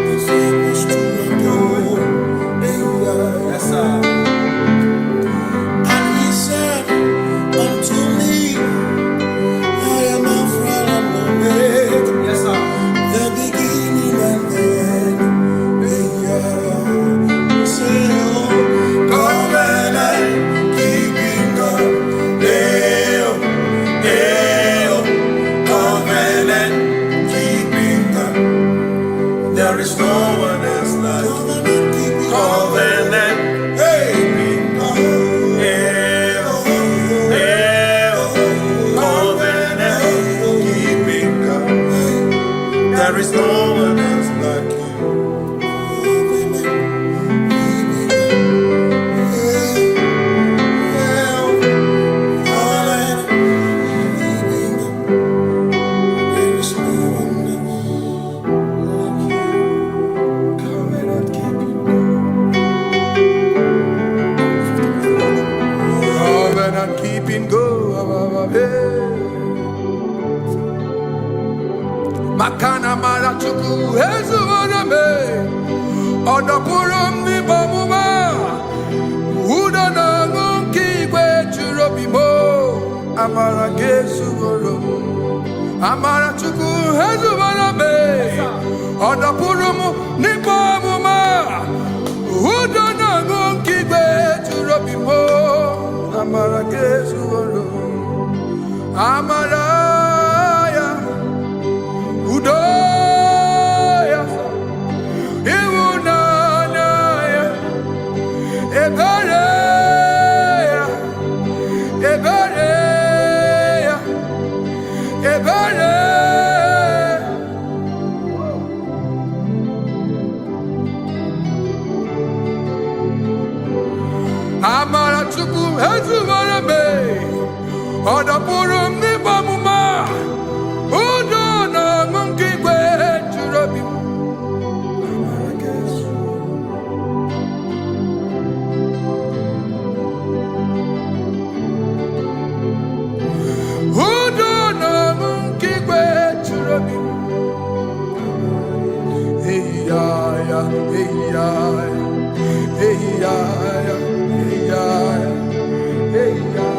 Just help us to adore. Hey, yeah. Yes, sir. And he said unto me, I am Alpha and Omega. Yes, sir. The beginning and the end. Hey, yeah. Say, oh, covenant keeping God. Hail, hail, covenant keeping God. There is no one else like you. Covenant keeping God. Hail, hail, covenant keeping God. There is no one else like you. Covenant keeping go. Makana mara chuku ezu me. Odopurum ni bomuma. Udo na ngunki kwe churobimo. Amara gesu oro. Amara chuku ezu me. Odopurum ni bomuma. Udo na ngunki kwe churobimo. Amara gesu oro. Amara ya. Udo ya. Iwunana ya. Ebere ya. Ebere ya. Ebere. Amara chuku ezumara me. Odapurum ni bamuma. Udo na ngunki kwe churobi. Amara gesu. Udo na ngunki kwe churobi. Hey ya ya, hey ya ya, hey ya ya, hey ya ya, hey ya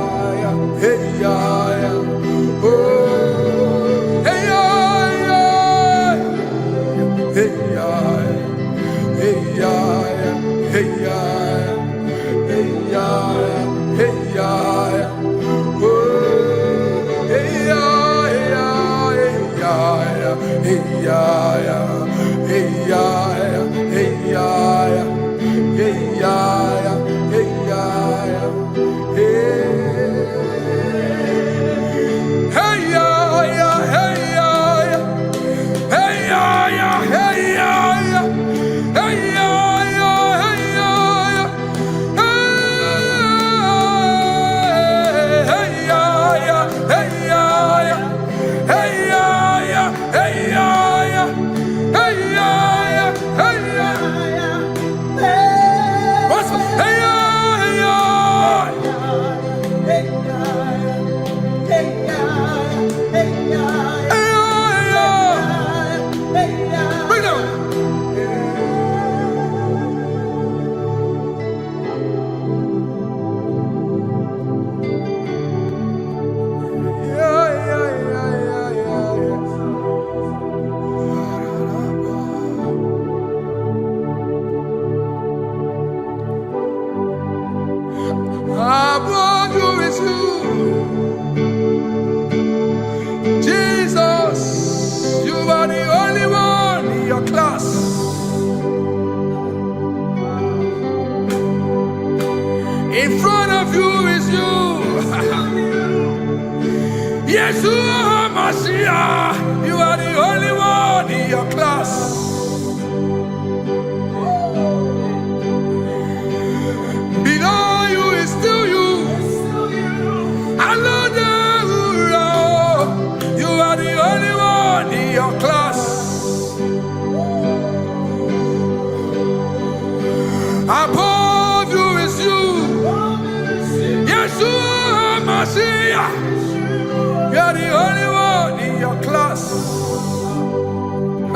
ya, hey ya ya. Oh, hey ya ya, hey ya ya, hey ya ya, hey ya ya, hey ya ya, hey ya ya. Oh, hey ya ya, hey ya ya, hey ya ya, hey ya ya, hey ya ya, hey ya ya, hey ya ya, hey. Hey ya ya, hey ya ya, hey ya ya, hey ya ya, hey ya ya, hey ya ya, hey ya ya, hey ya ya, hey ya ya, hey ya ya, hey ya ya, hey ya ya. What's hey ya, hey ya, hey ya, hey ya, hey ya, hey ya. Bring it on. Yeah, yeah, yeah, yeah, yeah, yeah.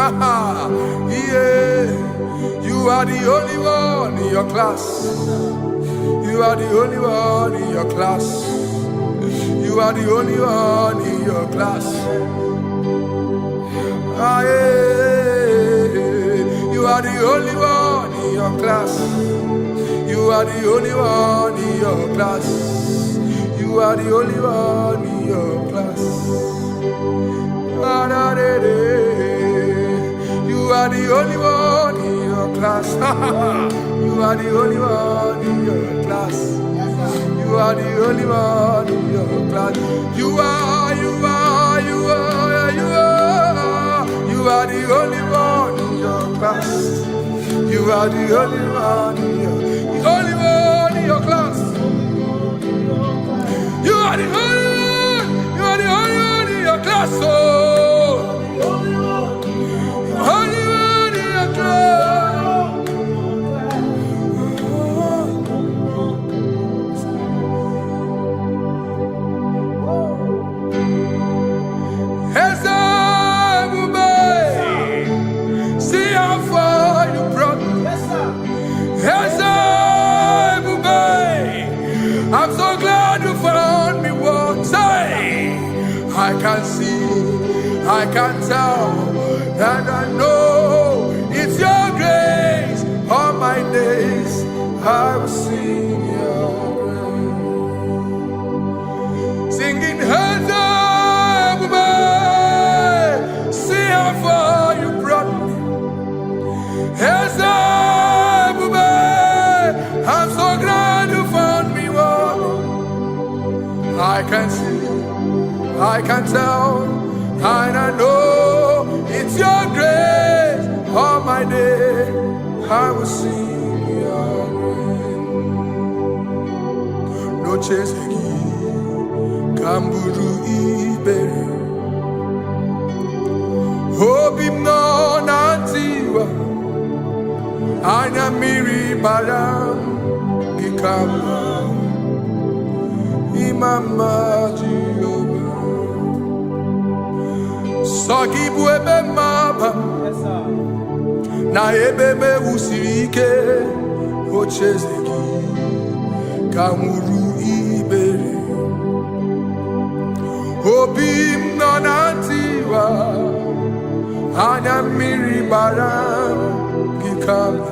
Yeah, you are the only one in your class. You are the only one in your class. You are the only one in your class. Ah, yeah. You are the only one in your class. You are the only one in your class. You are the only one in your class. Ah, da, da, da. You are the only one in your class. You are the only one in your class. You are the only one in your class. You are the only one in your class. You are the only one in your class. You are the only one in your class. Oh, only one in your class. I'm so glad you found me one day. I can see, I can tell, and I know it's your grace. All my days I will sing your grace. Singing, see how far you brought me. I'm so glad you found me one. I can see, I can tell, and I know it's your grace. All my day I will sing your grace. No chase again, Kamburu Iberi. Hope him no nantiwa. Anya miri baram gikama imama Jehovah. Sogi buebe maba na ebe me usirike ochezegi kamuru ibere. Obim nonantiwa anya miri baram gikama.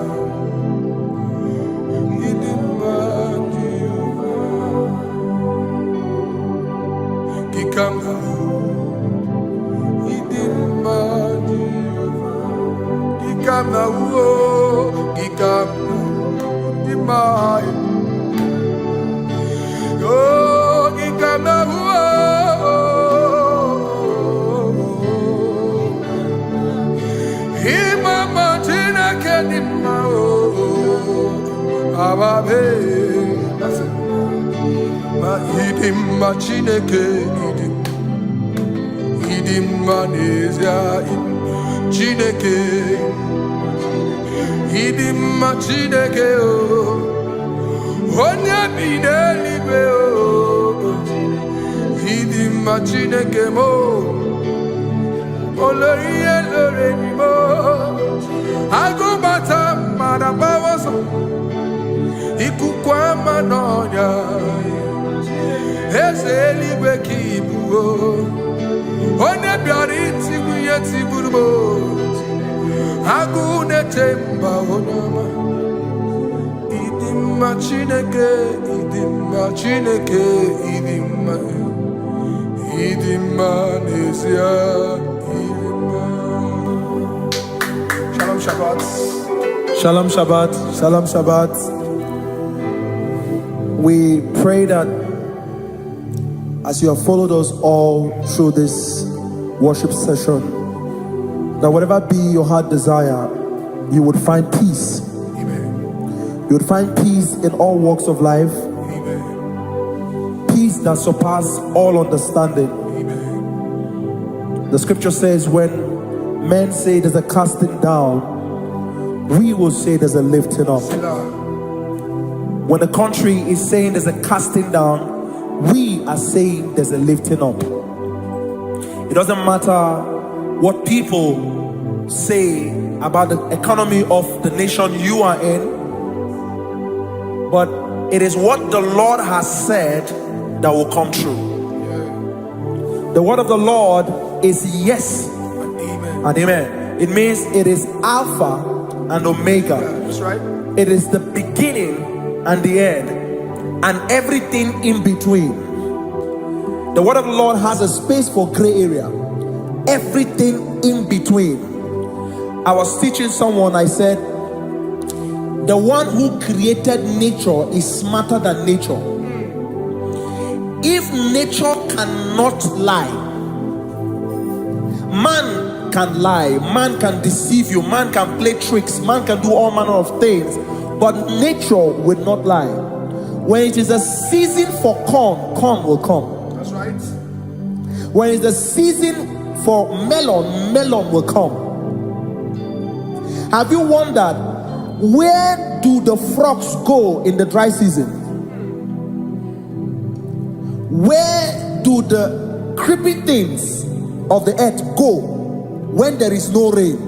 Chineke idim manezia Chineke idim Chineke o onye bidelibe o idim Chineke mo oloriye loreni mo agubata marabawoso ikukwa manonya ezeligwe kibuo onye bịara itigbu ihe tigburu m agụ na-etemba onye ọma ịdị mma Chineke ịdị mma Chineke ịdị mma n'ezie ịdị mma. Shalom Shabbat. Shalom Shabbat. Shalom Shabbat. We pray that as you have followed us all through this worship session, that whatever be your heart desire, you would find peace. Amen. You would find peace in all walks of life. Amen. Peace that surpasses all understanding. Amen. The scripture says when men say there's a casting down, we will say there's a lifting up. When the country is saying there's a casting down, we are saying there's a lifting up. It doesn't matter what people say about the economy of the nation you are in, but it is what the Lord has said that will come true. The word of the Lord is yes and amen. It means it is Alpha and Omega. That's right. It is the beginning and the end, and everything in between. The word of the Lord has a space for gray area. Everything in between. I was teaching someone, I said, the one who created nature is smarter than nature. If nature cannot lie, man can lie, man can deceive you, man can play tricks, man can do all manner of things, but nature will not lie. When it is a season for corn, corn will come. That's right. When it's the season for melon, melon will come. Have you wondered, where do the frogs go in the dry season? Where do the creepy things of the earth go when there is no rain?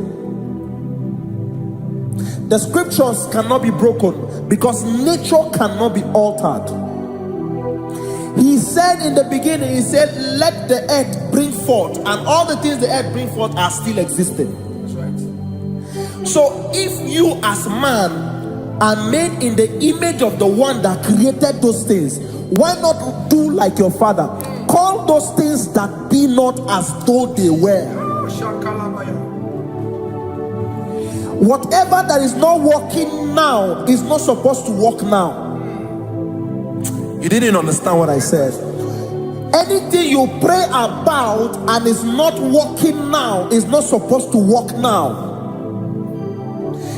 The scriptures cannot be broken because nature cannot be altered. He said in the beginning, he said, let the earth bring forth, and all the things the earth bring forth are still existing. That's right. So if you as man are made in the image of the one that created those things, why not do like your father? Call those things that be not as though they were. Whatever that is not working now is not supposed to work now. You didn't understand what I said. Anything you pray about and is not working now is not supposed to work now.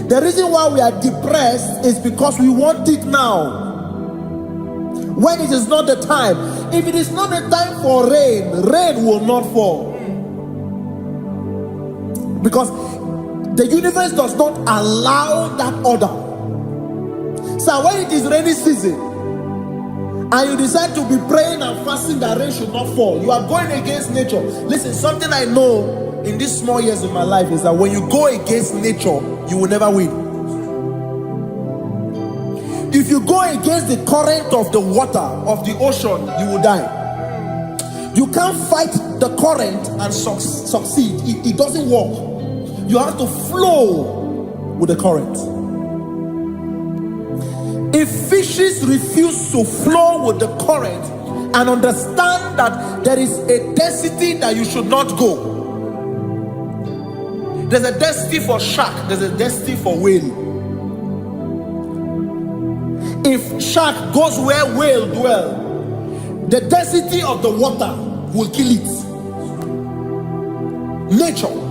The reason why we are depressed is because we want it now, when it is not the time. If it is not the time for rain, rain will not fall, because the universe does not allow that order. So when it is rainy season and you decide to be praying and fasting that rain should not fall, you are going against nature. Listen, something I know in these small years of my life is that when you go against nature, you will never win. If you go against the current of the water of the ocean, you will die. You can't fight the current and succeed. It doesn't work. You have to flow with the current. If fishes refuse to flow with the current and understand that there is a density that you should not go, there's a density for shark, there's a density for whale. If shark goes where whale dwell, the density of the water will kill it. Nature.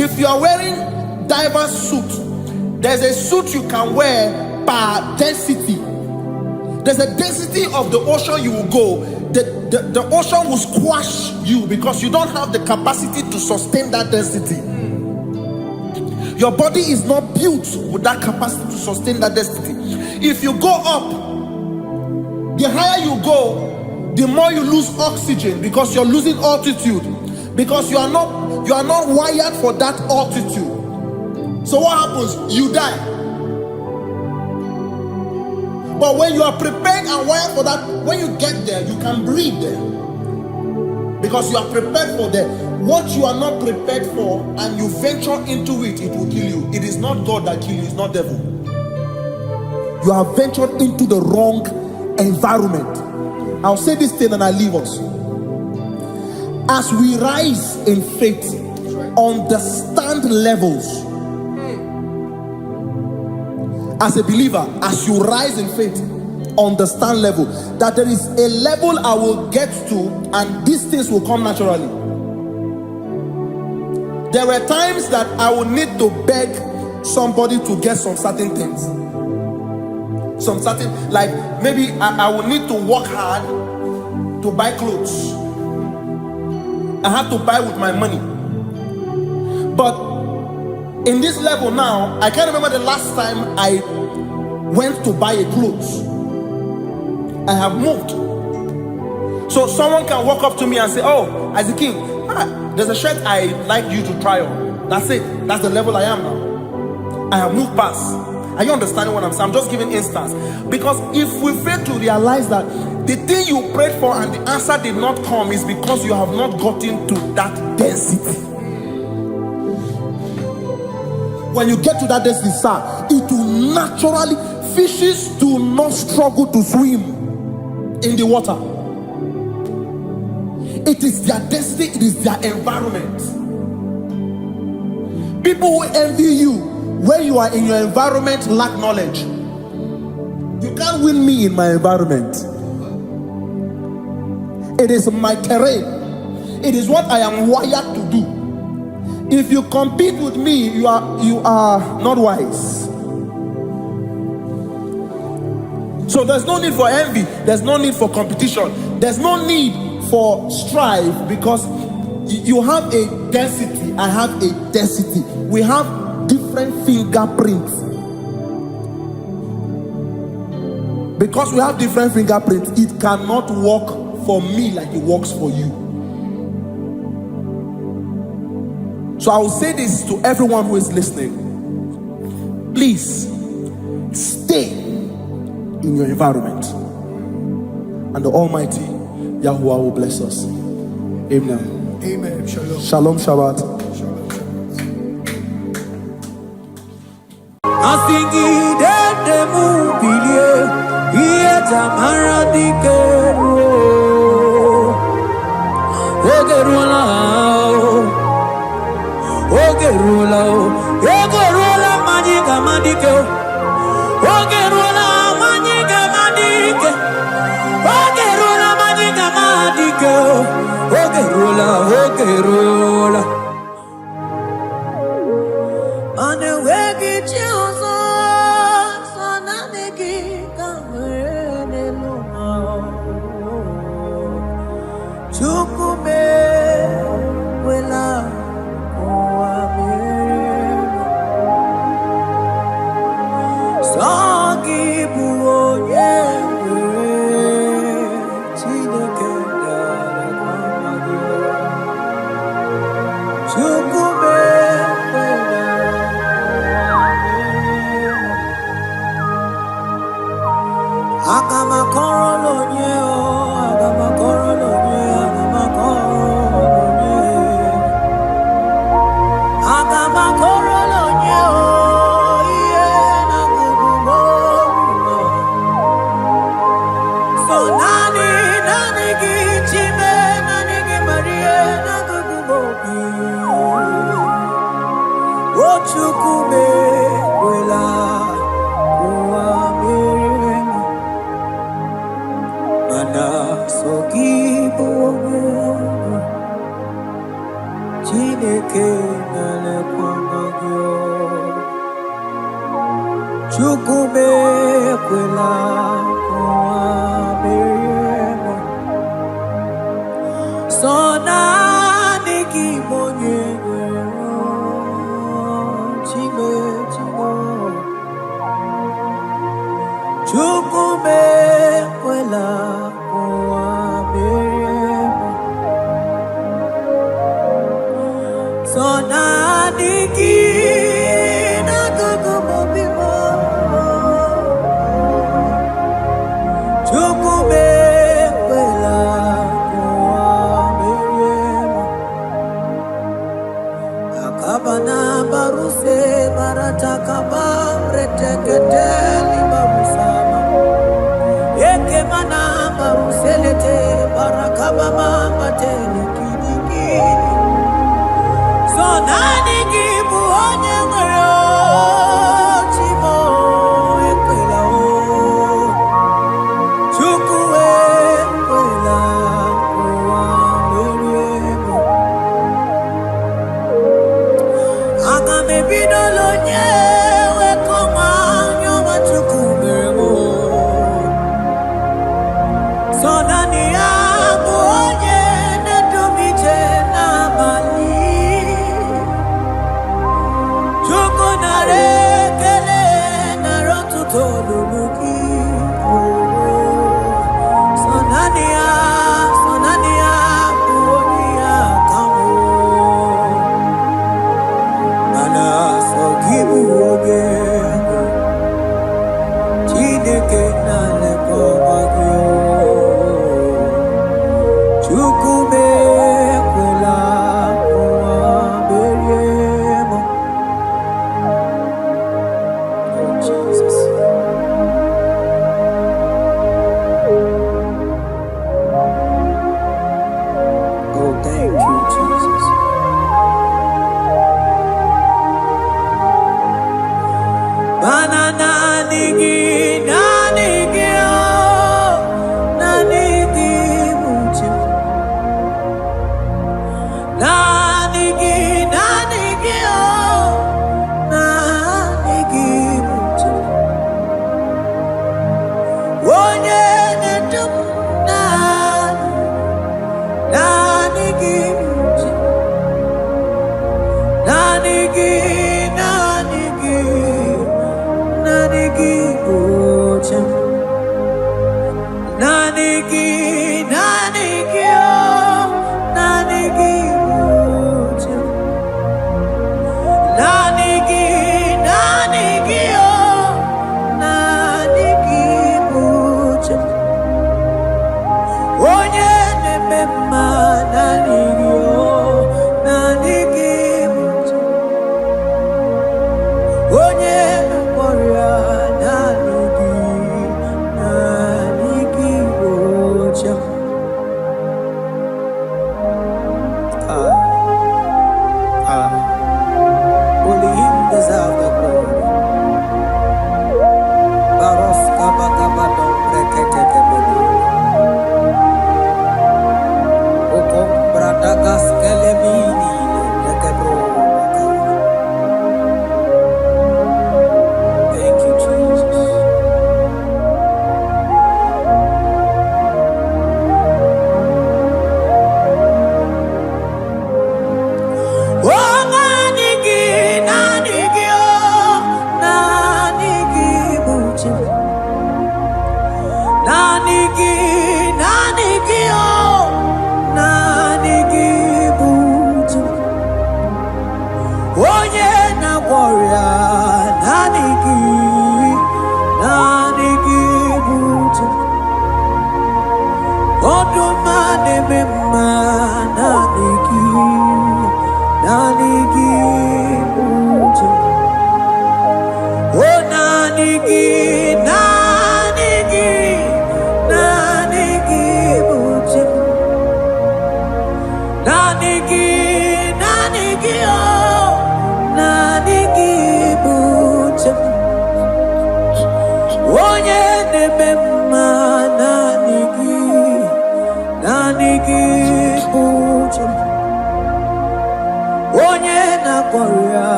If you are wearing diver's suit, there's a suit you can wear per density. There's a density of the ocean you will go. The ocean will squash you because you don't have the capacity to sustain that density. Your body is not built with that capacity to sustain that density. If you go up, the higher you go, the more you lose oxygen because you're losing altitude, because you are not wired for that altitude. So what happens? You die. But when you are prepared and wired for that, when you get there, you can breathe there, because you are prepared for that. What you are not prepared for and you venture into it, it will kill you. It is not God that kills you, it's not devil. You have ventured into the wrong environment. I'll say this thing and I leave us. As we rise in faith, understand levels. As a believer, as you rise in faith, understand level. That there is a level I will get to and these things will come naturally. There were times that I would need to beg somebody to get some certain things. Some certain, like maybe I would need to work hard to buy clothes. I have to buy with my money. But in this level now, I can't remember the last time I went to buy a clothes. I have moved. So someone can walk up to me and say, oh, Isaac King, There's a shirt I like you to try on. That's it. That's the level I am now. I have moved past. Are you understanding what I'm saying? I'm just giving instance. Because if we fail to realize that the thing you prayed for and the answer did not come is because you have not gotten to that density. When you get to that density, sir, it will naturally, fishes do not struggle to swim in the water. It is their destiny, it is their environment. People who envy you when you are in your environment lack knowledge. You can't win me in my environment. It is my terrain. It is what I am wired to do. If you compete with me, you are not wise. So there's no need for envy. There's no need for competition. There's no need for strife, because you have a density. I have a density. We have different fingerprints. Because we have different fingerprints, it cannot work for me like it works for you. So I will say this to everyone who is listening. Please stay in your environment, and the Almighty Yahuwah will bless us. Amen. Amen. Shalom. Shalom Shabbat.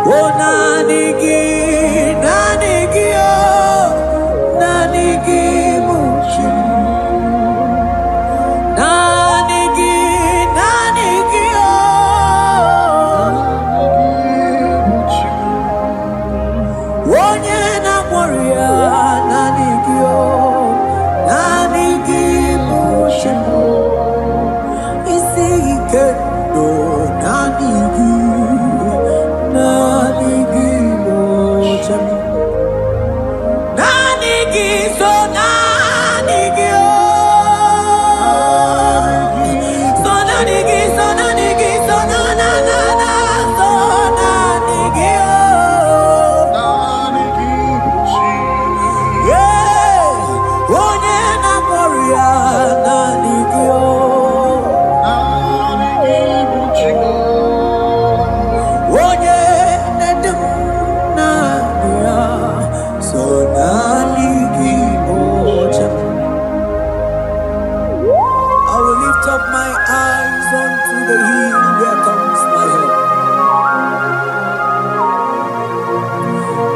Oh, nanigi, nanigi, oh, nanigi, muchi. Nanigi, nanigi, oh, muchi. Onye na warrior, nanigi, oh, nanigi, muchi. Isi kendo, nanigi.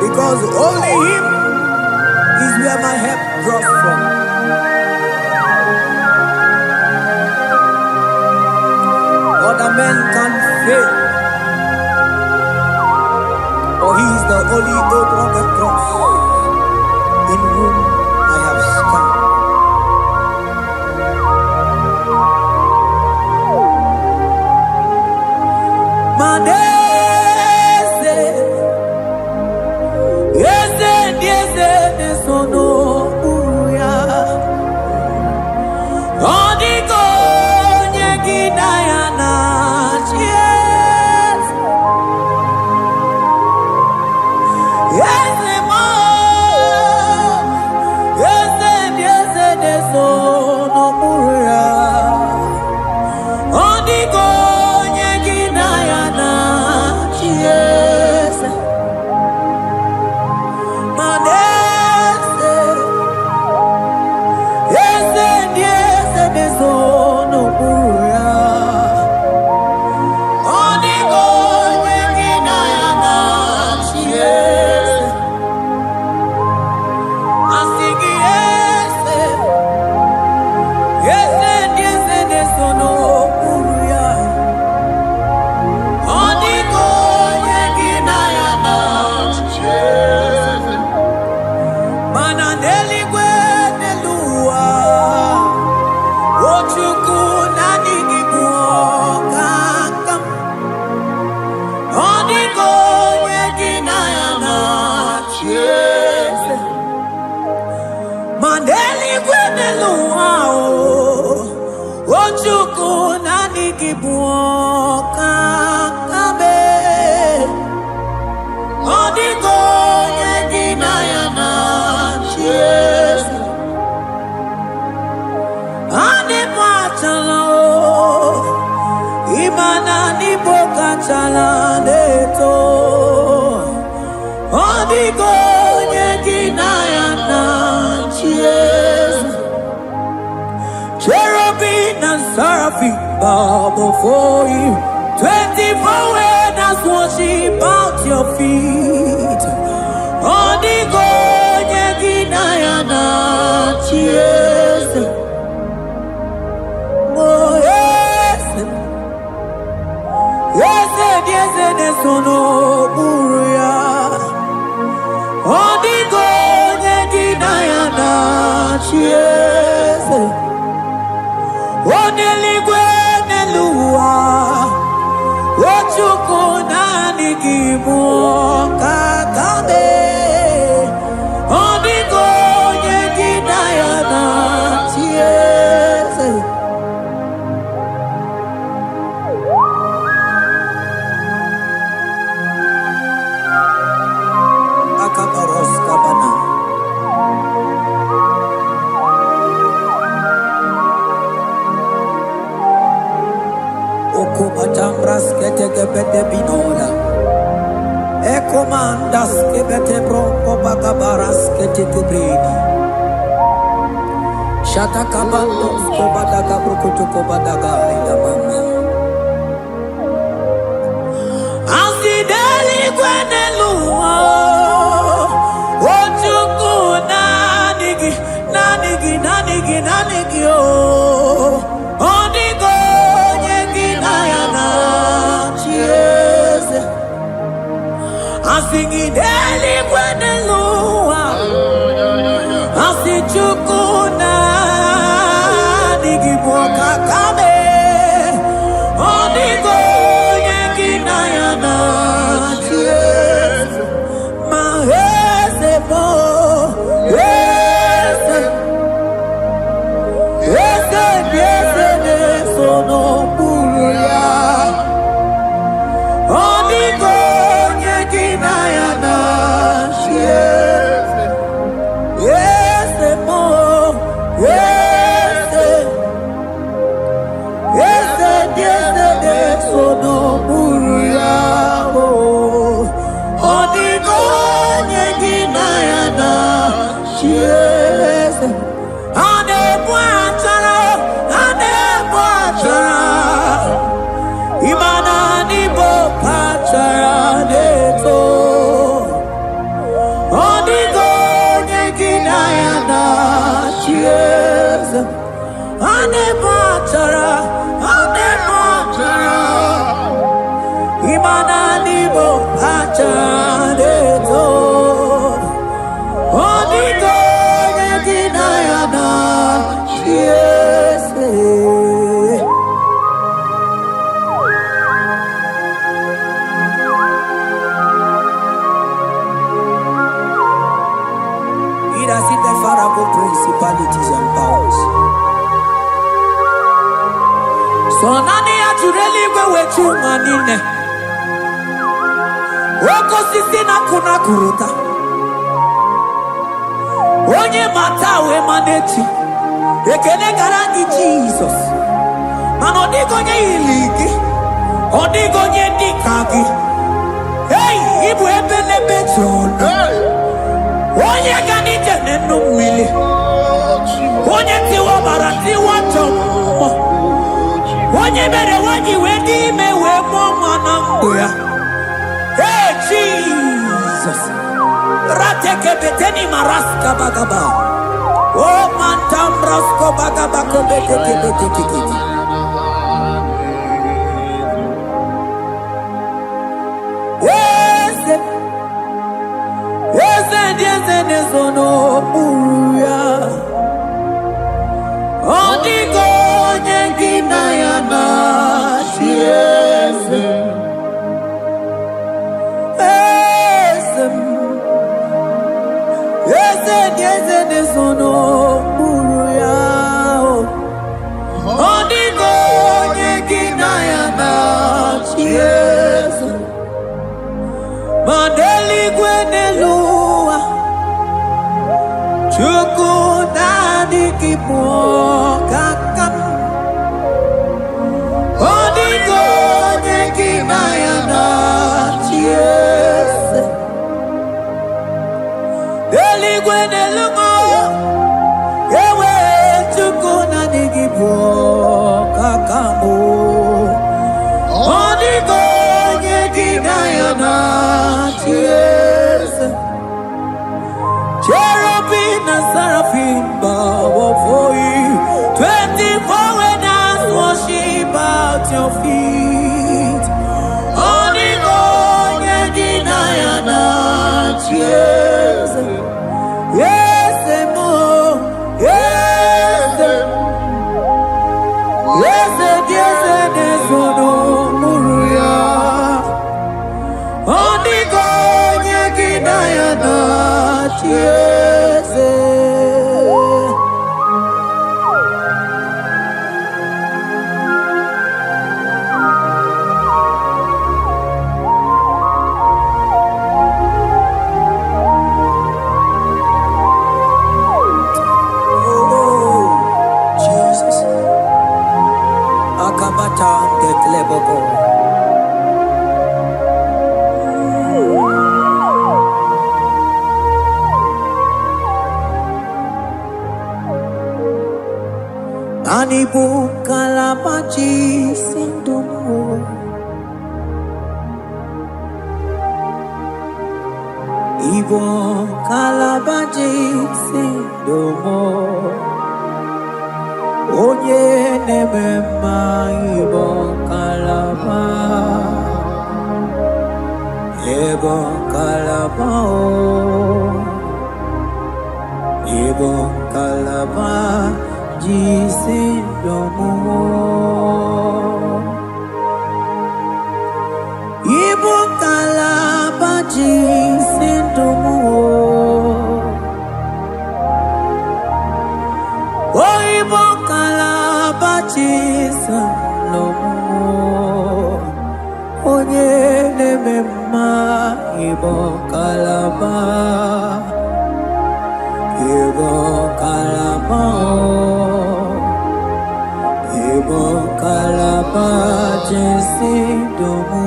Because only Him is where my help draws from. Other men can fail, for He is the only hope of the cross, in whom I have stand. Cherubim and seraphim bow before you. 24 elders worship at your feet. Odigo yeginayana cheers. Oh yes, yes, yes, yes, no buria. Odigo yeginayana cheers. Oneligwe nelua, ochuku nani gimu kakabe. Onigo yegidayana tiese. Akabaros kabana. Okobachambras ketekebete binola. Ekomandas kebete bronco bagabaras ketekubrini. Shatakabandos kobadaga brukutu kobadaga ilamama. Asideli kwen singing when alone. I see Chukuna Igbo Kakabe Onigo Yekinayana Mahesebo Sono Buruya Onigo Yekinayana Sono Buruya Onigo Yekinayana Ane Bwatara Imana Nibo Patara Neto Onigo Yekinayana Ane Bwatara Imana Nibo Patara Neto Onigo Yekinayana It has in the Pharaoh principalities and powers. So nani atureli wetu manine. Woko sisi na kuna kuruta. Onye matawe maneti. Ekele garangi Jesus. Mano digonye iligi. Odigonye dikagi. Hey, ibu ebele betrono. Onye gani jene numili. Onye tiwa barati watomo. Onye bere wanyi wedi mewe mwana mbuya. Hey Jesus. Rateke beteni maraska bagaba. Oh mantambrasko bagabako beteke beteke. Yes, ono buruya. Onigo Yekinayana Yes, ono buruya. Onigo Yekinayana Mandeli Gwenelua Chukuna Igbo Kakam Onigo Yekinayana Deli Gwenelua Ewe Chukuna Igbo Kakam Onigo Yekinayana Cherubim and seraphim bow for you. 24 elders worship at your feet. Onigo Yekinayana Yes, mo. Yes, ono muruya. Onigo Yekinayana Anibu kalamaji sindumo Ibo kalabaji sindumo Onye nemema Ibo kalaba Ibo Kalabao, Ibo Kalaba, Jisindomo, Ibo Kalaba, Jisindomo, oh Ibo Kalaba, Jisindomo, Onye nemema Ibo Kalaba, Ibo Kalaba, Ibo Kalaba, Jisindomo.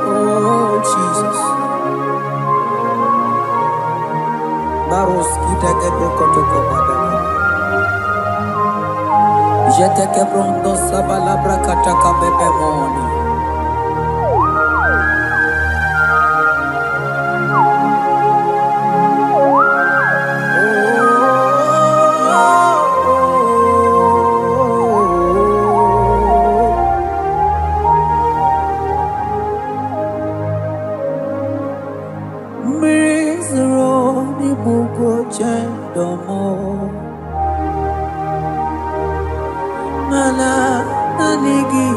Oh Jesus, Baros kita kedokotoko badana. Jete que pronto sabalabra kataka bebe moni. Mizro ni bugo chendomo. Mana nanigi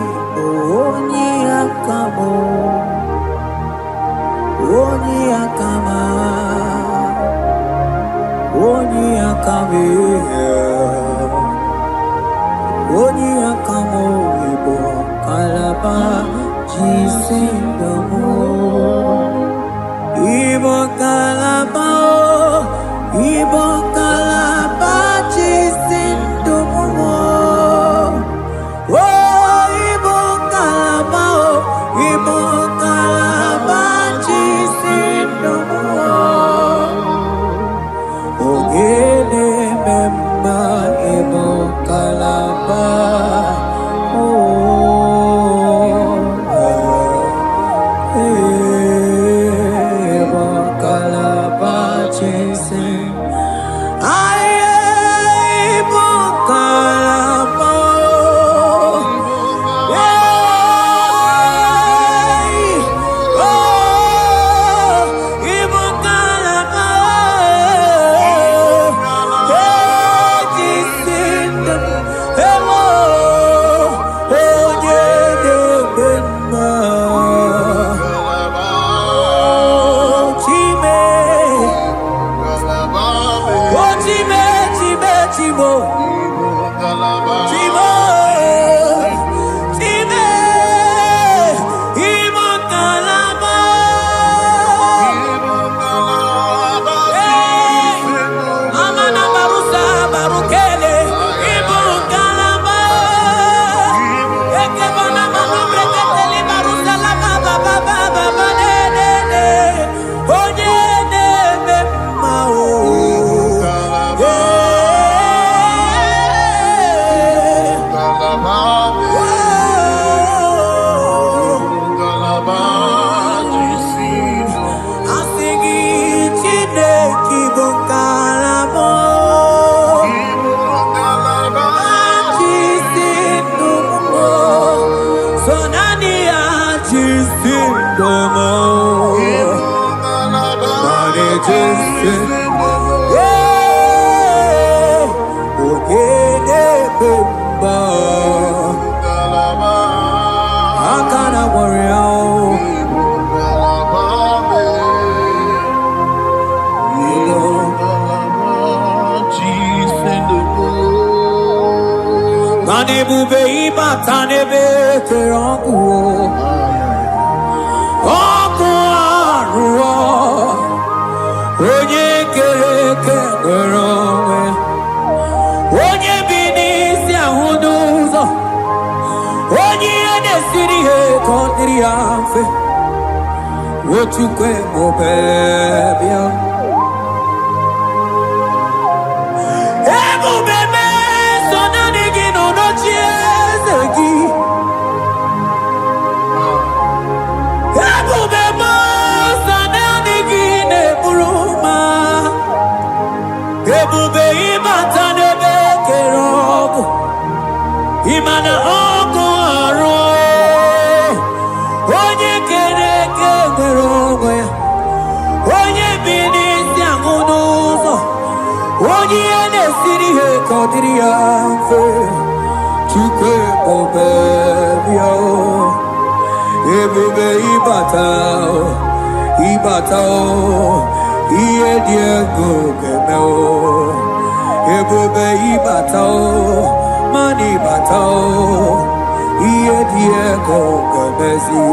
oni akamo, oni akama, oni akame, oni akamo Ibo Kalaba, Jisindomo, Ibo Kalaba, Ibo Kalaba, Jisindomo. Ebube ịbata n'ebe tere ọkụ ọkụ arụọ onye kere eke nwere onwe onye bi n'isi ahụ n'ụzọ onye ihe na-esiri ihe ka ọ dịrị ya mfe otukwe mobe bịa ebube mee so naanị gị nọ n'ochi eze gị ebube mee so naanị gị na-eburu ma ebube ịbata n'ebe kere ọgụ Imana ogo aro onye kere eke nwere onwe ya onye bi n'isi ahụ n'ụzọ onye ihe na-esiri ihe ka ọ dịrị ya mfe Chukwu ebube bịa ebube ịbata ihe dị egwu ga-eme ebube ịbata mana ịbata ihe dị egwu ga-emezi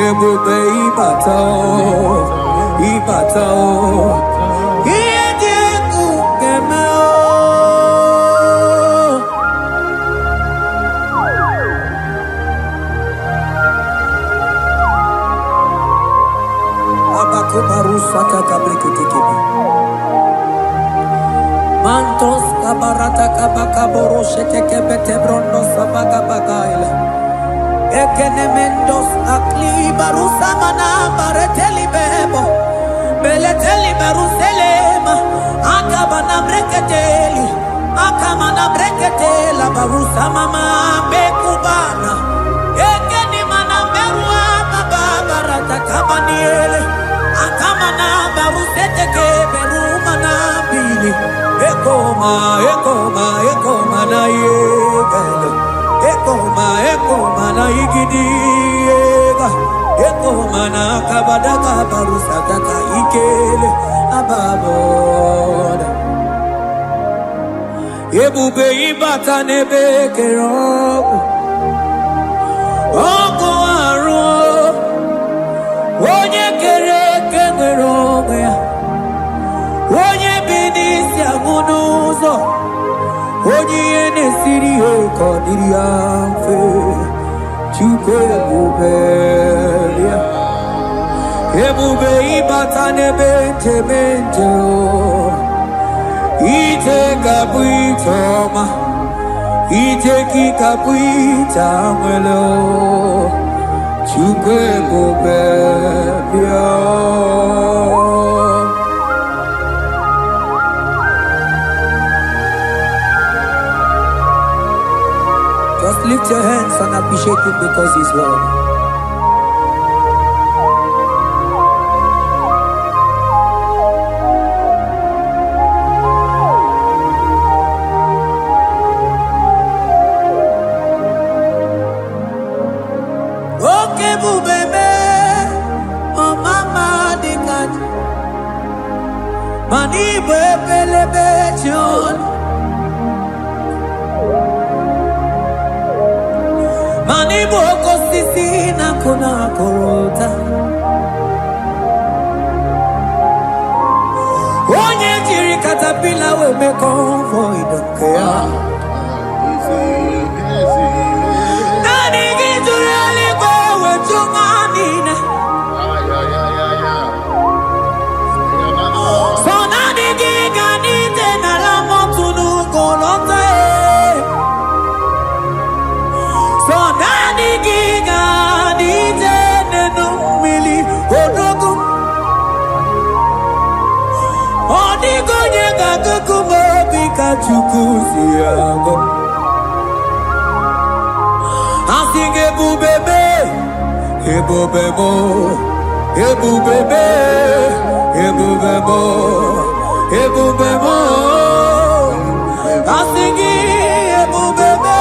ebube ịbata ihe dị egwu ga-eme Abakubarusata kabriketekebe Mantos kabarata kabakaborosete kebete brondo sabaga bagaila Ekenemendos akli barusa mana bareteli bebo Beleteli baruselema Akabana breketeli Akamana breketela barusa mama bekubana Ekeni mana berua babarata kabaniele Akamana barusete keberuma na bili Ekoma na yegala Ekoma na igidiyega Ekoma na kabadaka barusataka ikele ababoda Ebube ibata nebe kerobu Ogo aru onye kere eke nwere onwe ya onye bi n'isi ahụ n'ụzọ onye ihe na-esiri ihe ka ọ dịrị ya mfe Chukwu ebube ya ebube ịbata n'ebe njem ije ga-abụ ije ọma ije gị ga-abụ ije nwere Chukwu ebube bịa Just lift your hands and appreciate him because he's worthy. Okay, bubebe, oh mama dikat, mani bebelebe chon. Mani boko sisi na kuna korota Onye jiri katapila we me convoy don't care Nani gijuri aliko we chunganine So nani giganite na la motunu kolota So nani giga nije nenu mili odogu Odigo nyega kukumo bika chukuzi yago Asing ebubebe Ebubebo Ebubebe Ebubebo Ebubebo Asing ebubebe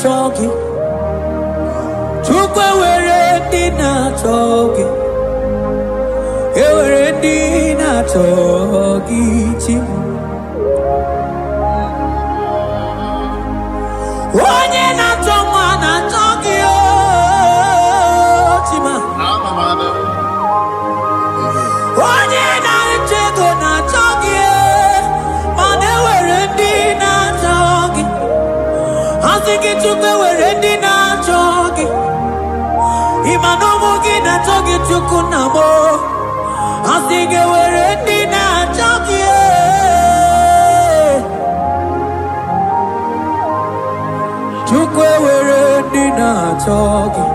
Choki Chukwe were dina choki Ewere dina choki chi Onye na choma na choki na-achọ gị Chukwu nna m, asị gị were ndị na-achọ gị. Chukwu ewere ndị na-achọ gị,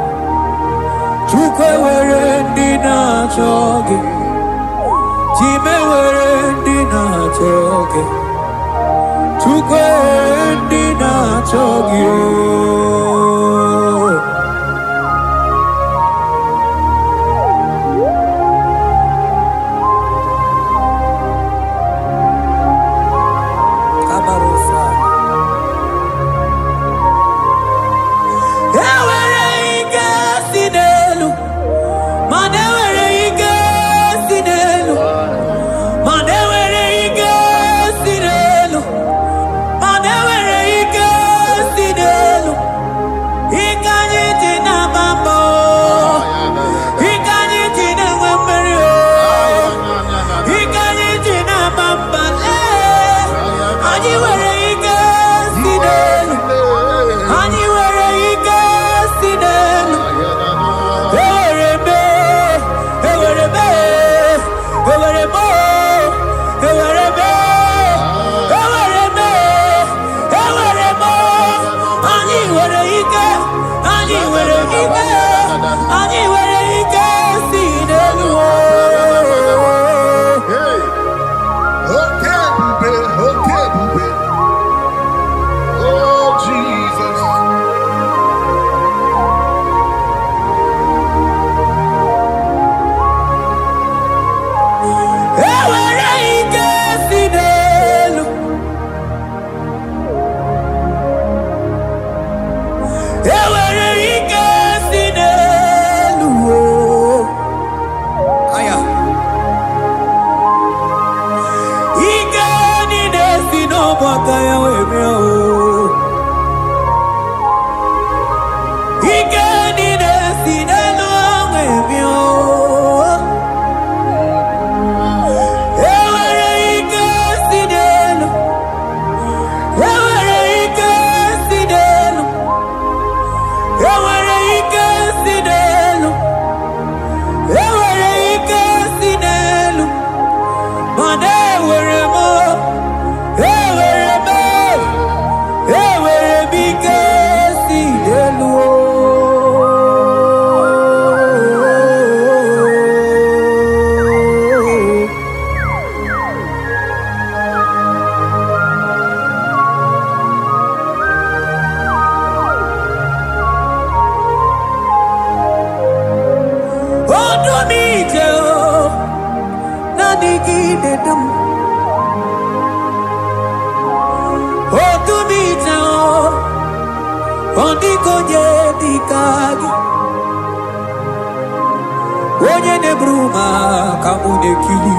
Chukwu ewere ndị na-achọ gị, Chime ewere ndị na-achọ gị, Chukwu ewere ndị na-achọ gị. Onye nebruma kamune kili,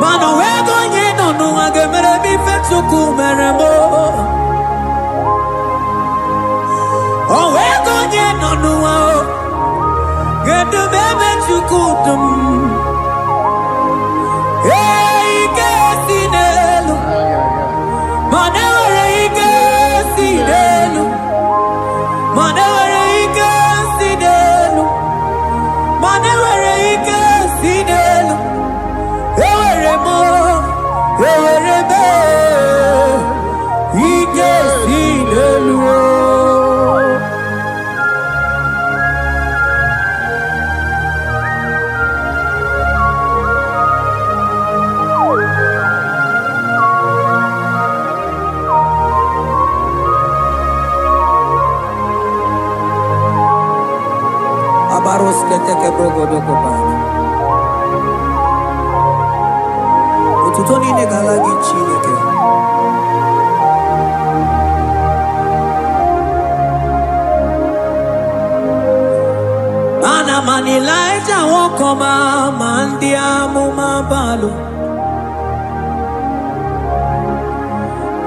mano wego nye nonu agemere mi fetsuku meremo. O wego nye nonu ao, gedu bebe chukudum. Hey kesinelu, manewere ikesinelu. Baros keteke brogodo kopana. Ututoni ne galagi chineke. Ana mani laita wokoma mandia mumabalo.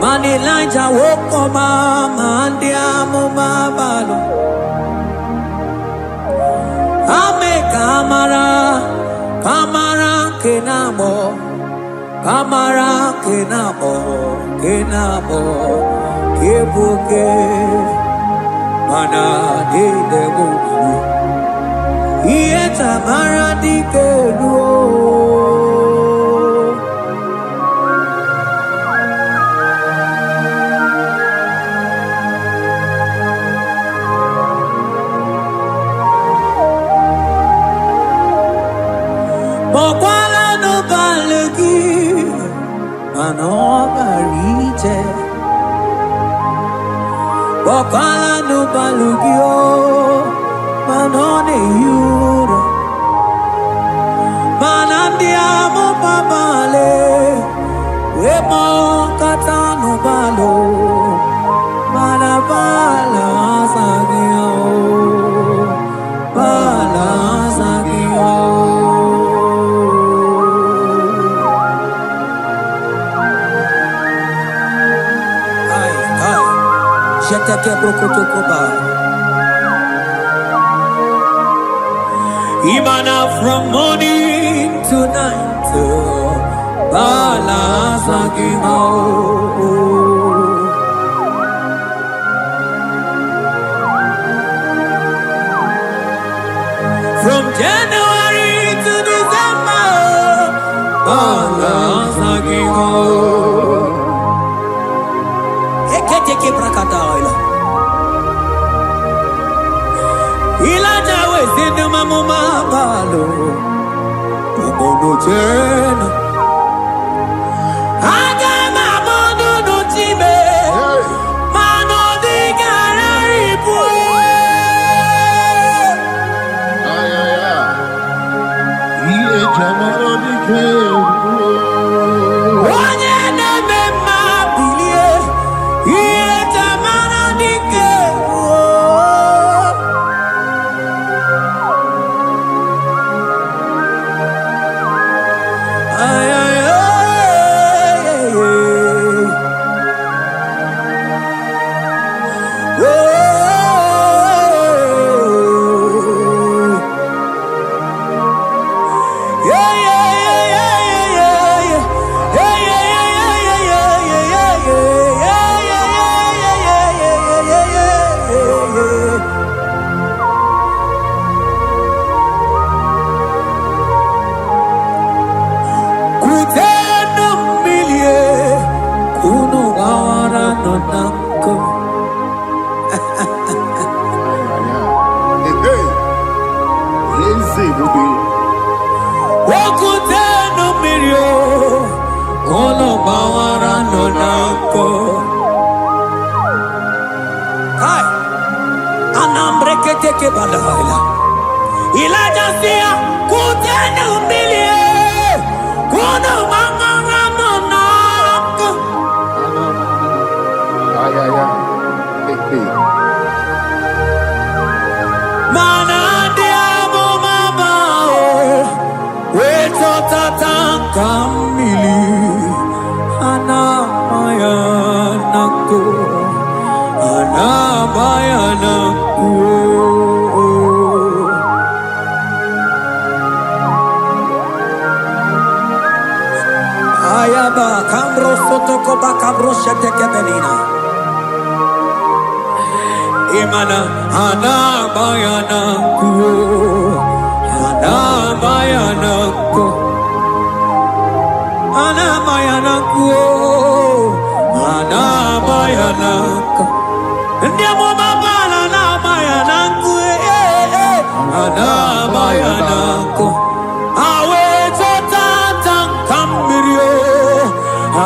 Mani laita wokoma mandia mumabalo. Ame kamara, kamara kenamo, kamara kenamo, kenamo, kebuke. mana de debu iye tamara di kelu mokwala no balegi mano barite mokwala no balugio manone yura manandiamo babale wemo katano balo manabala sagio bala sagio ai jete ke brokotokoba Imana from morning to night, Balasagimo. From January to December, Balasagimo. Eketeke brakadaila. Ilaja wezinu mamuma balo Umono jena Aga mamono no tibe Mano di gara ripue Iye jamaro di keru Onye neme mabilie Iye jamaro di keru Ilaja sia kutene umbilie kuno manganga monako mana diamo mama weto tatanka mili ana mayanako Ayaba kambro sotoko bakabro sheteke belina Imana ana bayana kuo ana bayana ko ana bayana kuo ana bayana ko ndiamo mabala na bayana kuo ana bayana ko awe totata kambirio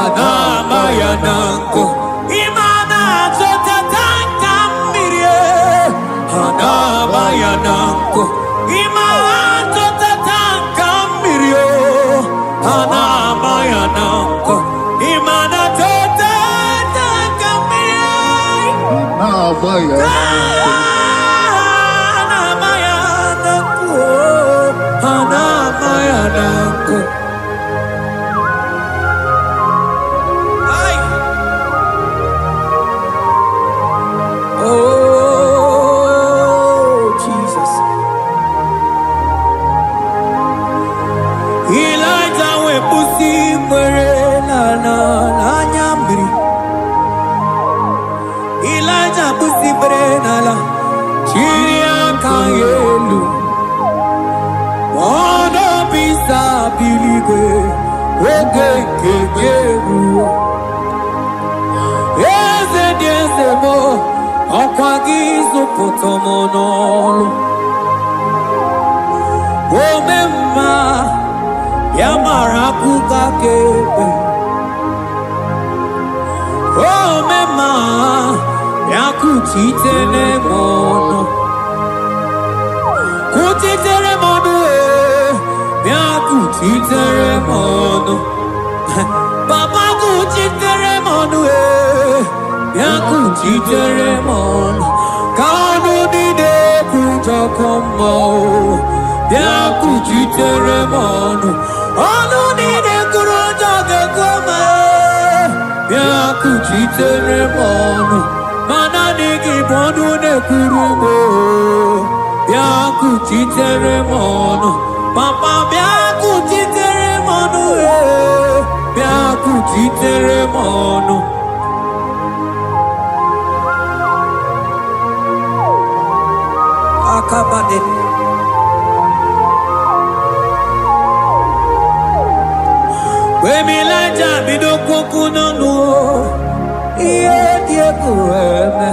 ana bayana ko imana totata kambirio ana bayana ko imana totata kambirio ana bayana ko imana totata kambirio ana bayana ko ana bayana ko Elijah pusi brena la Chiria kayelu Ono bisa biligwe Oge kegeru Eze diese mo Okwa gizu potomonolu Omemma Yamara kuka kebe Omemma Yakuchitere mono Kuchitere mono Yakuchitere mono Papa kuchitere mono Yakuchitere mono Kanu dide kujakombo Yakuchitere mono Anu dide kurujagekome Yakuchitere mono Mana nigi bodu ne kurumo Yakuchitere mono Papa Yakuchitere mono Yakuchitere mono Akabade Wemilaja bidokwoku nonu Iye dieku eme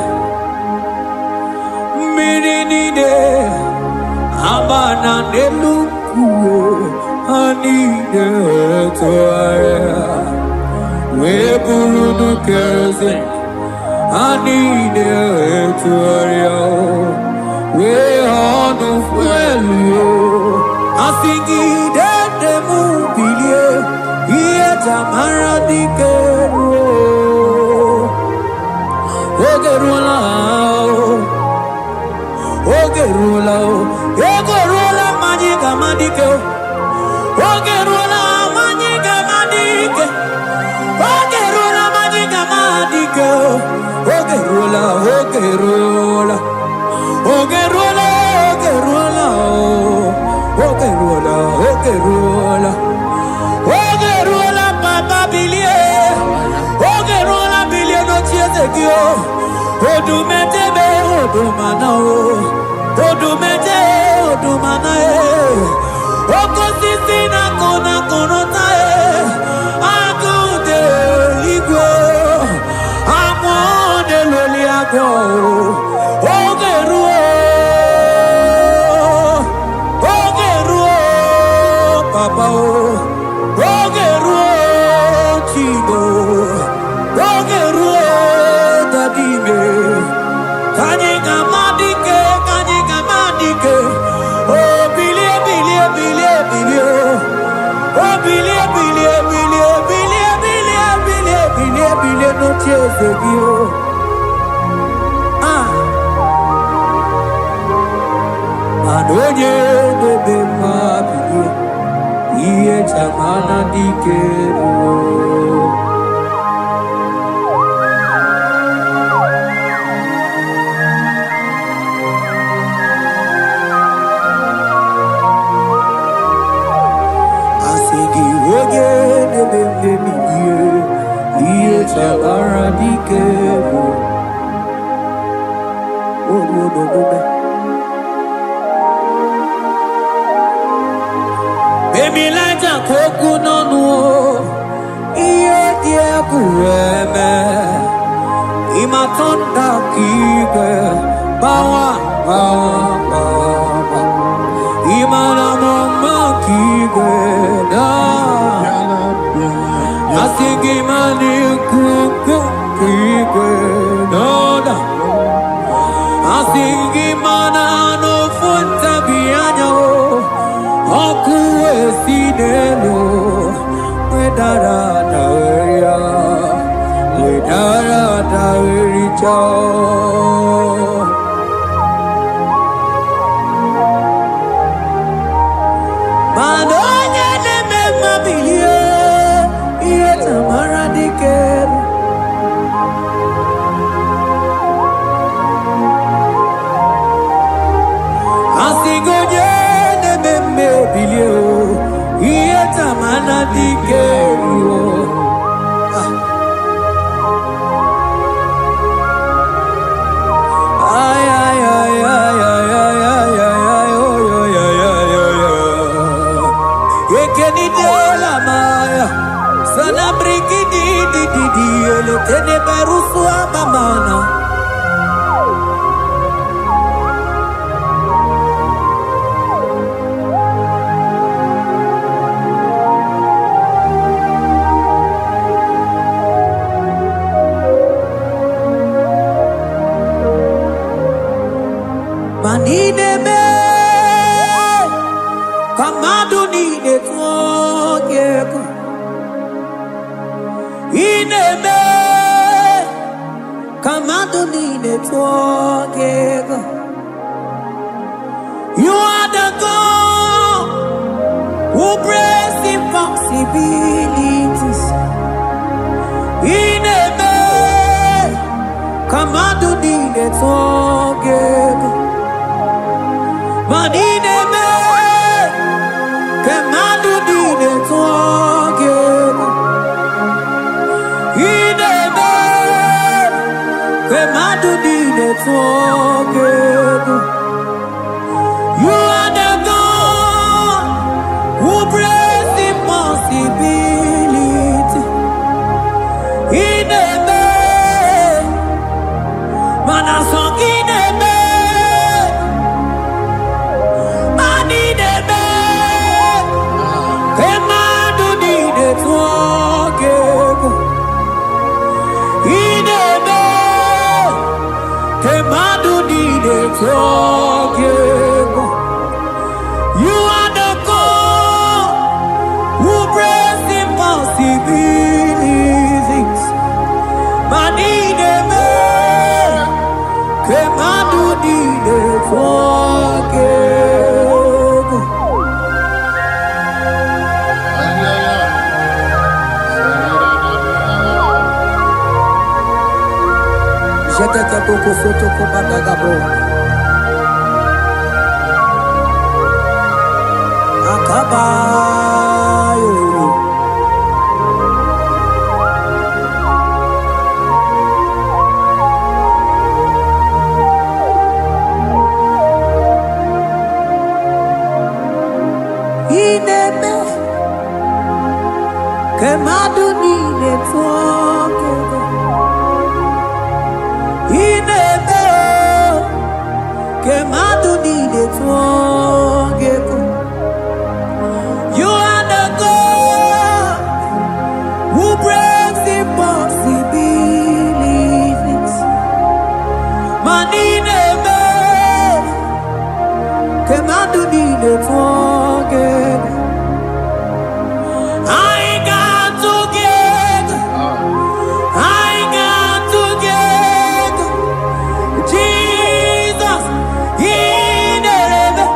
Mmiri nide Abana nelukuwe Anide etoarea Weburu nukeze Anide etoarea We honu fuelu Asingi dede mubilie Iye jamara dikeru Ogerula Ogerula Ogerula Majiga madike Ogerula Majiga madike Ogerula Majiga madike Ogerula Ogerula Ogerula Ogerula Ogerula Ogerula Papa Bilie Ogerula Bilie no chiezekio Odumetebe Odumana Odumete Odumana Okosisi na kona konota Agude Igbo Amone Loliago Ogeruo Ogeruo Papa Ogeruo Chigo Ogeruo Dadime Kanyika madike Oh bilie bilie bilie bilie Oh bilie bilie bilie bilie bilie bilie bilie bilie no tiezegio Anoye bebe mabilie Iye chamana dikeru Asigi oge bebe milie Iye chamana dikeru Oh Emilaja koku nonu Iye dieku eme Imatonda kige Bawa Imana mama kige Asigi mani kuku kige Asigi mana no funta bianyo Oku esinelo Wedara daweria Wedara dawericha Manonya neme mabilie Iye tamara dikeru Asigonye neme bilio Iye tamara dikeru Ay ay ay ay niile tụọgego ineme ka mmadụ niile tụọgego. You are the God who breaks impossibilities. Ineme ka mmadụ niile tụọgego. Man ineme ka mmadụ niile tụọgego. Ineme ka mmadụ niile tụọgego. You are the God who breaks impossibility. Ineme, mana song ineme, man ineme, kemadu nide tuogego. Ineme, kemadu nide tuogego. You are the God who breaks impossibilities. Manine me, kemadu nide forgego. Jetete boko soto ko badagabo. Akabayo. Ineme kemadu nile tuogego. Ineme kemadu nile tuogego. You are the God who breaks impossibilities. Manineme, kemadu nile tuogego. I got together, I got together. Jesus, ineme,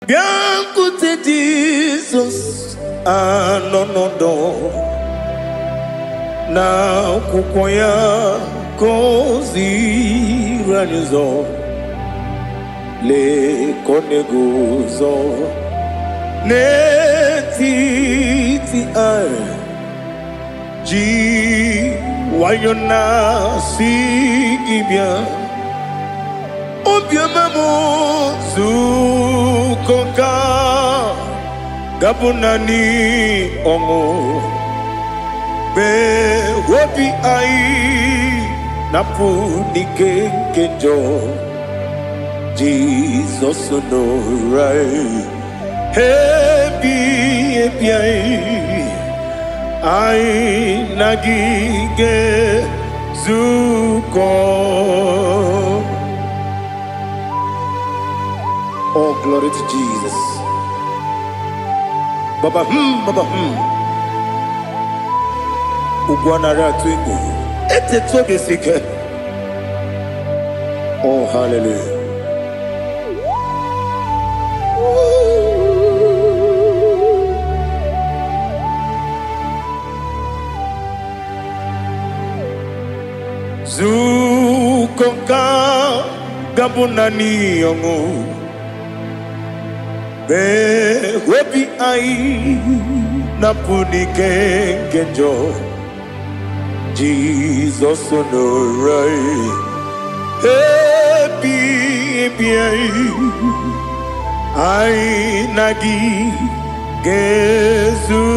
Biancote Jesus anonodo na kukoya kozi ranizo le koneguzo ne titi ai ji wayona sigibia obiamamu zukoka gabunani omo be wobi ai napunike kenjo Jesus no right hebi ai nagige zuko. Oh, glory to Jesus. Baba Baba Ugwanara twingu. Ete tobe sike. Oh, hallelujah. Zukonka gabunani yongu. Be wepi ai napunike kenjo Jesus no right happy ai nagi gezuko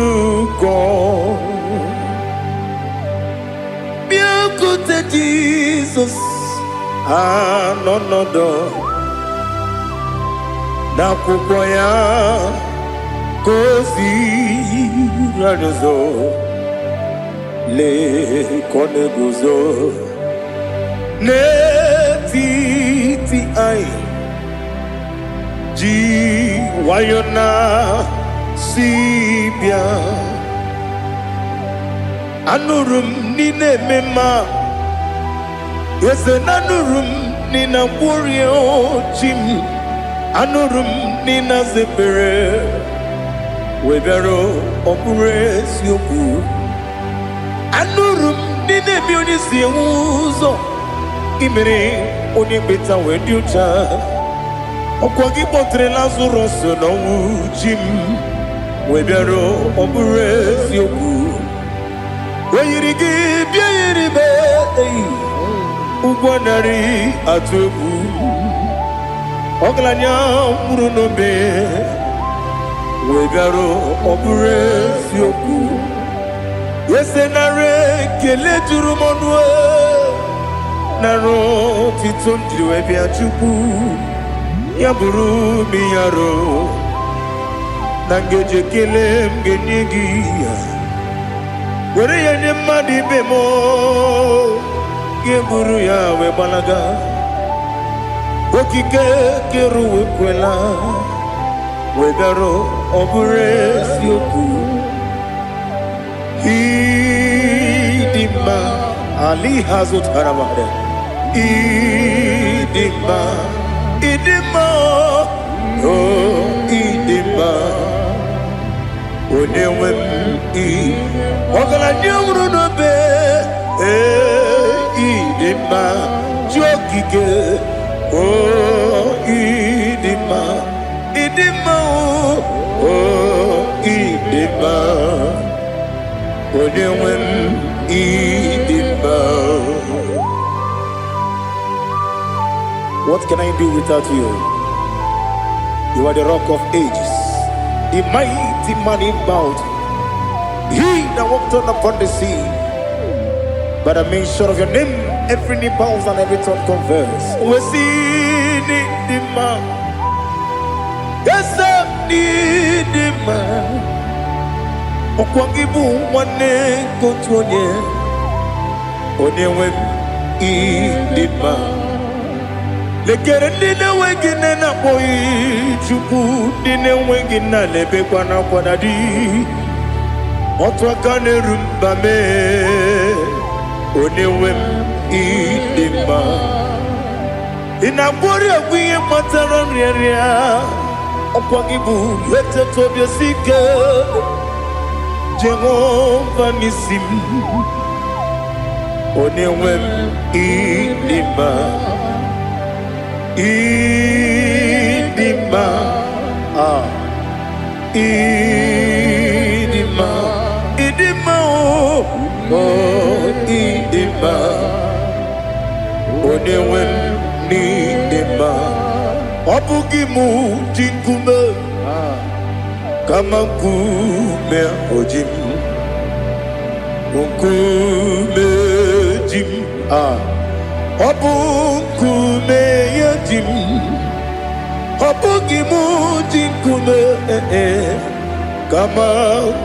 biakute Jesus anonodo na kukoya kozi ranizo le koneguzo ne titi ai ji wayona sibia anurum nine mema yese nanurum nina kurio chim anurum nina zepere webero opures yoku anurum nine bi oni si uzo imere oni beta weducha okwagi potre Lazarus no wujim webero opures yoku weyirigi biayiribe ugwanari atubu oglanya murunobe wegaro opures yoku yesenare kele turumonwe naro titondriwe biachuku yaburu miyaro nangeje kele mgenigi were yene madi bemo geburu ya we balaga okike keru kwela wegaro opures yoku idima ali hazut haramade idima oh idima onewem ogala nyumru no be idima jokike oh idima oh idima onewem idima. What can I do without you? You are the rock of ages, the mighty man in battle. He that walked on upon the sea. By the mention of your name, every knee bows and every tongue confesses. We see the man. Yes, I need the man. Okwangibu wane kotuonye. Onyewe idima. Lekere nine wengine na boyi chuku nine wengine lebe kwa na kwa dadi. Otwakane rumba me onewem idima inabori agwiye matara nriaria okwagibu yete tobia sike Jehova nisim onewem idima idima idima idima oh idima onewem idima obugimu jinkume kama kume ojim kume jim obukume yajim obugimu jinkume kama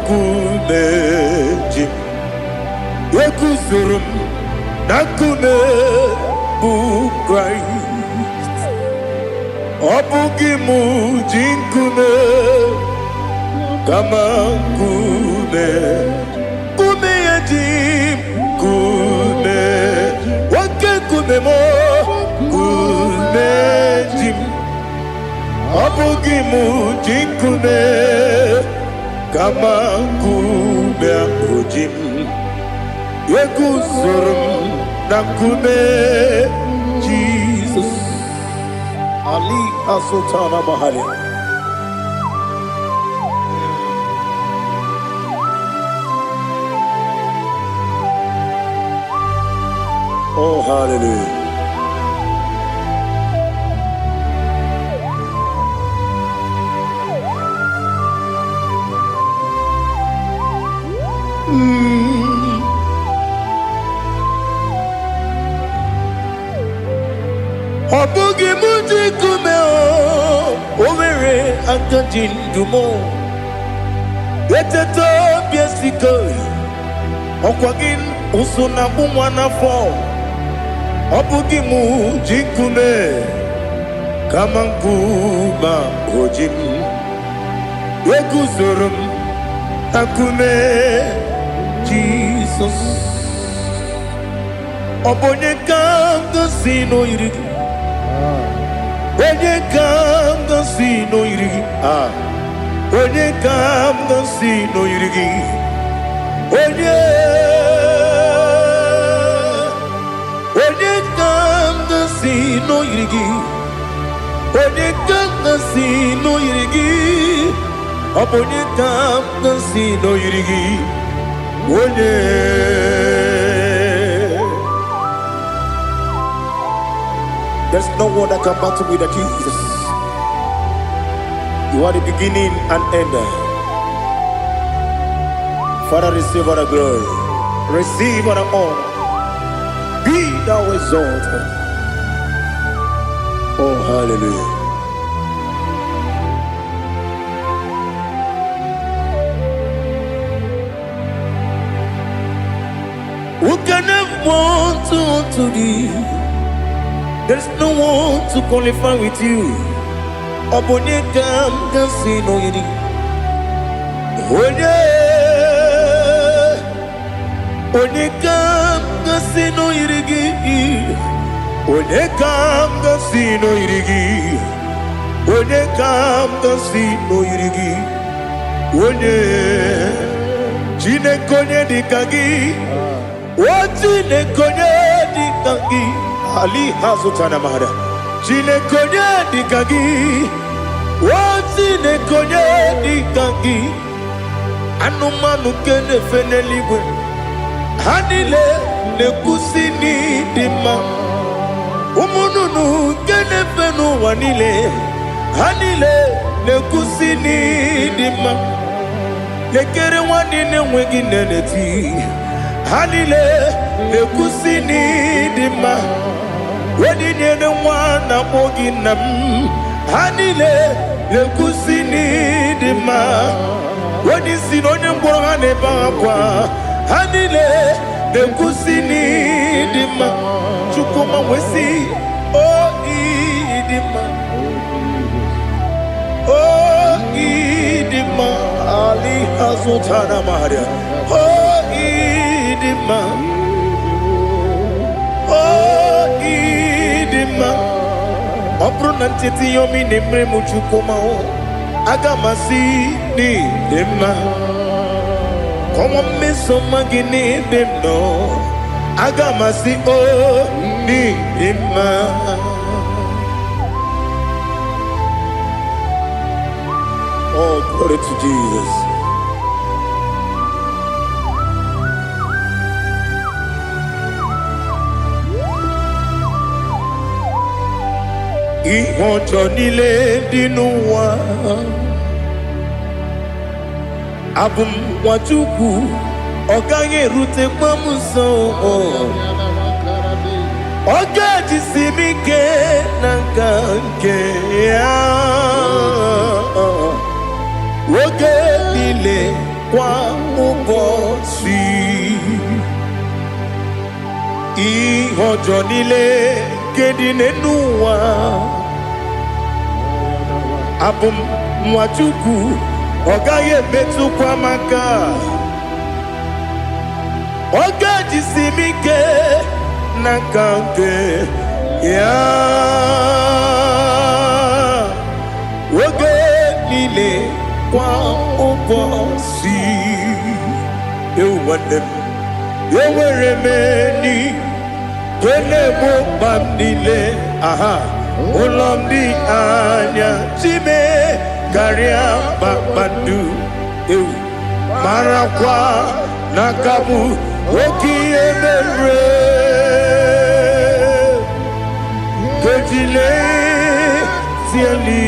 kumeji yekusurum nakume bu Christ obugimu jinkume kama kume yajim kume wake kumemo kumejim obugimu jinkume kama kume ojim yekusurum nakume Jesus Ali asotana bahari. Oh hallelujah. Obugi muji kume omere akajindumo yeteto biesiko okwagin usuna bumwana fo obugi muji kume kama nkuma ojim yeguzorum akume Jesus obonye kanga sino irigi onye kanga sino irigi onye kam si no yirigi, onye kam si no yirigi, onye kam si no yirigi, onye kam si no yirigi, onye. There's no one that can battle with Jesus. You are the beginning and end. Father, receive all the glory. Receive all the honor. Be thou exalted. Oh, hallelujah. Who can have one to thee? There's no one to qualify with you. Onye kam si no yiri, onye kam si no yirigi, onye kam si no yirigi, onye kam si no yirigi, onye Chineke dikagi, o Chineke dikagi, Ali hazutana mahada, Chineke dikagi. Chineke dikagi, anụmanụ nke na-efe n'eluigwe, ha niile na-ekwusi n'ịdị mma. Ụmụ nnụnụ nke na-efe n'ụwa niile, ha niile na-ekwusi n'ịdị mma. Lekere nwanne na-enweghị nne n'eti, ha niile na-ekwusi n'ịdị mma. Wedinyere nwa na-akpọ gị nna m, ha niile na-ekwusi n'ịdị mma. Onye si na onye mkpọrọ ha na-ebe akwa, ha niile na-ekwusi n'ịdị mma. Chukwuma nwesi, o ịdị mma, o ịdị mma. Ali hazụtara Maria, o ịdị mma, o ịdị mma. Ọ bụrụ na ncheta ihe omi na-emere m Chukwuma, aga m asị n'ịdị mma. Ọnwa mmeso mma gị n'ebe m nọ, aga m asị o n'ịdị mma. Oh, glory to Jesus. Ihe ọjọọ niile dị n'ụwa, abụ m nwa Chukwu, ọ gaghị erutekwa m nso. Ọ ga-ejisi m ike na nka nke ya, oge niile kwa ụbọchị. Ihe ọjọọ niile nke dị n'ụwa, abụ m nwa Chukwu, ọ gaghị emetụkwa m aka. Ọ ga-ejisi m ike na nka nke ya, oge niile kwa ụbọchị. Ewu nwanne m, enwere m enyi na-egbo mkpa m niile, ụlọ m dị anya chime karịa kpakpando. Ewu marakwa n'aka m oke ihe mere, kejile tieli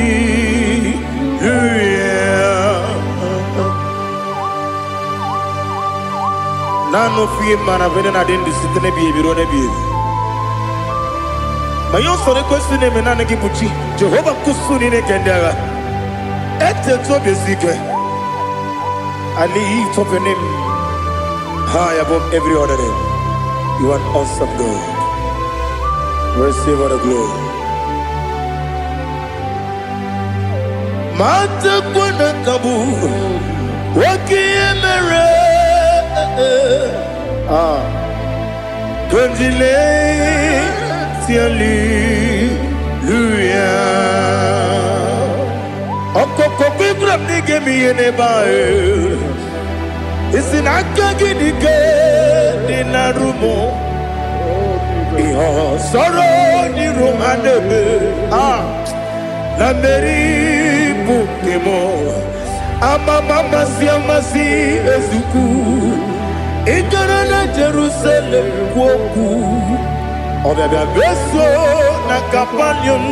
nano fiye mana vene na dendi sitene biye biro ne biye. Mayon sore kwesi ne menane kipuchi Jehova kusuni ne kendaga ete to besike. I lift up your name high above every other name. You are awesome God. Receive all the glory. Mata kuna kabu waki emere Konjile tiali luya Okoko kikra nige mi ene bae. Isina kagi nige di narumo. Iho soro ni romanebe. La meri bukemo. Ama mama si amasi ezuku. Igara na Jerusalem kwoku. Obebe beso na kapanium.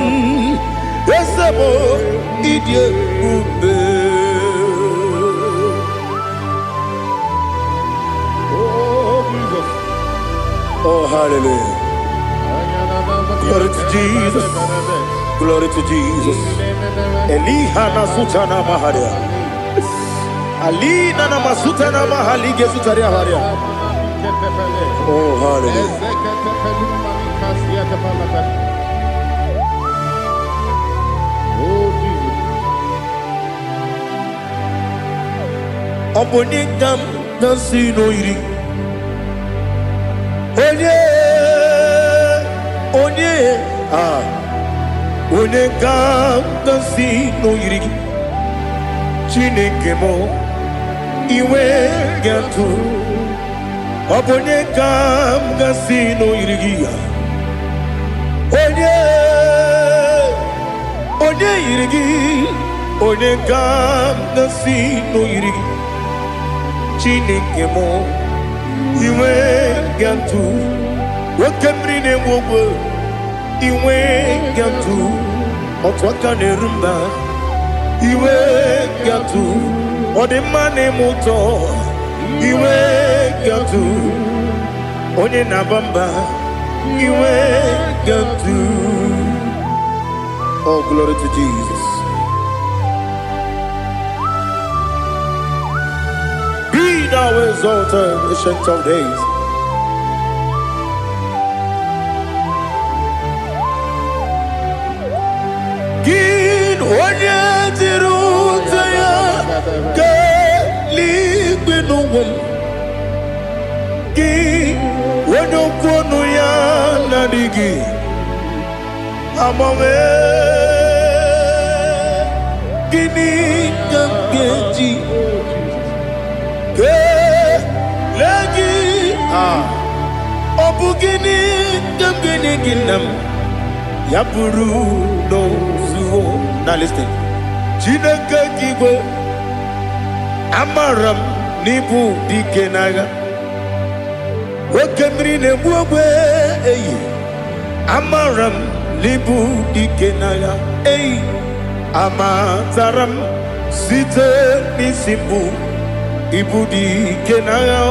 Besamo idie ube. Oh Jesus. Oh hallelujah. Glory to Jesus. Glory to Jesus. Elihana sutana maharia. Alina na masuta na mahali gesutaria haria. Oh hallelujah. Oh Jesus. Oboningam dansino iri. Onye onengam dansino iri. Chineke mo iwe gatu. Obonengam dansino iri. Onye irigi, onye gam nasi no irigi. Chineke mo iwe gantu. Wakemri ne wogo iwe gantu. Otwaka ne rumba iwe gantu. Odemane moto iwe gantu. Onye nabamba iwe gantu. Oh, glory to Jesus. Be thou exalted, ancient of days. Gin onye tirutaya ke ligbinowum. Gin onye kwonu ya nadigi. Amame gini kamgeji ke lagi obu gini kamgeni ginam yapuru no zuo. Now listen. Chineke kigwe amaram nibu dikenaga wakemri ne buogwe eyi amaram libu dikenaya amataram site nisimbu ibu dikenaya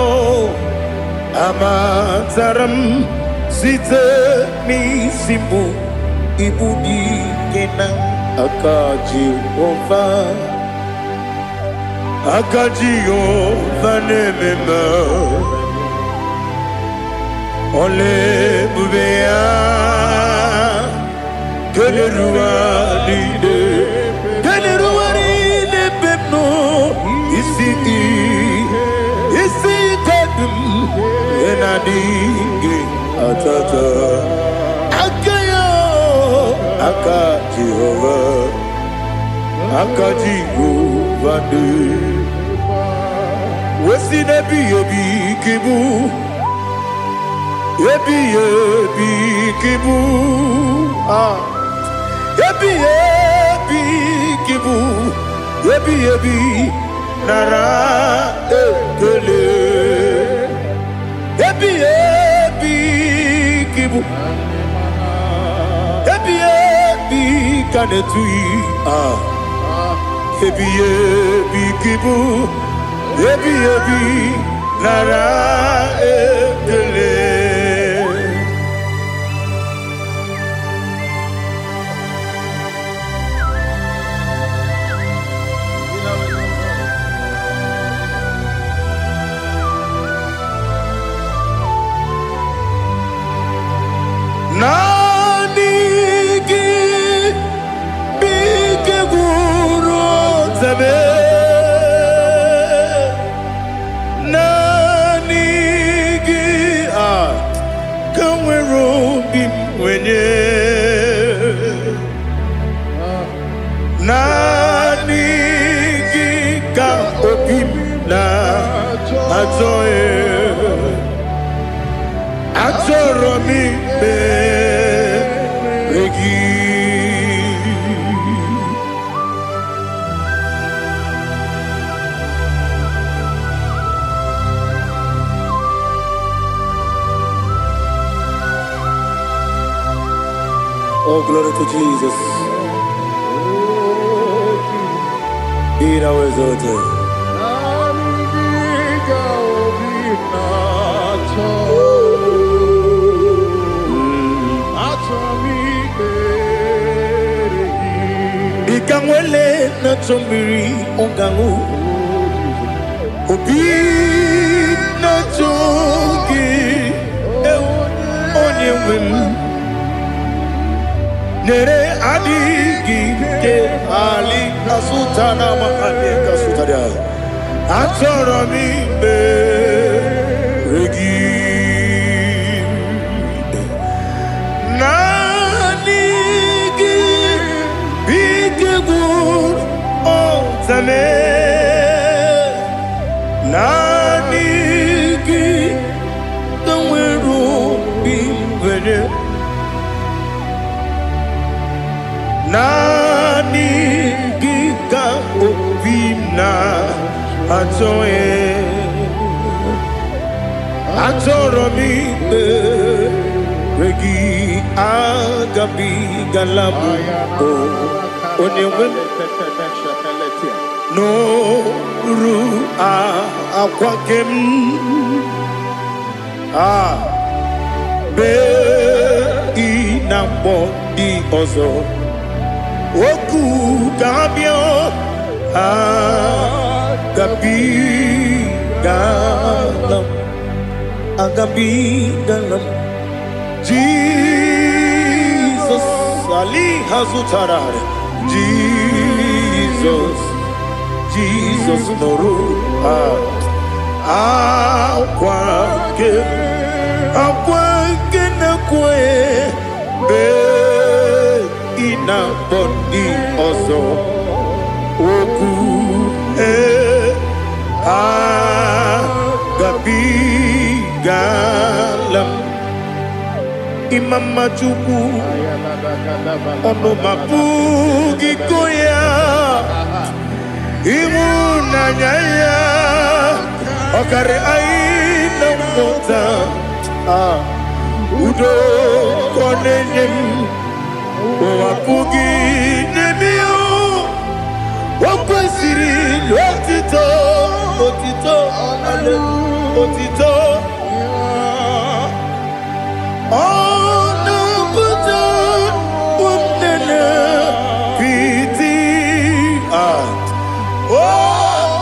amataram site nisimbu ibu dikenaya akaji ova nemema ole bubea Keleruaride bepno isi kadum enadinge atata akayo akaji ovande wesi nebi ebi kibu ebi kibu Ebi kibu, ebi nara ekele. Ebi kibu, ebi kanetui. Ebi kibu, ebi nara ekele. Nanigi bike guru zabe nanigi kamwero bimwenye nanigi Glory to Jesus. Be thou exalted. Ikangwele na chombiri ongangu Obi na chogi onye wim Nere adigi ke ali kasutana mahane kasutaria Atoro mi be regi Nanigi biggur otame Nanigi kanweru bimbere Nanigi ka obina atoye Atoro mi be regi agabi galabu onyewe no ru akwakem be inambo di ozo oku gabio agabi galam Jesus Ali Hazutarare Jesus Noru Akwake na kwe be ina bondi ozo oku gabi galam imama chuku ono mapugi koya imuna nyaya okare aina mota udo konenyem wapugi nemio wakwesiri lotito otito ale otito ono buto umnene piti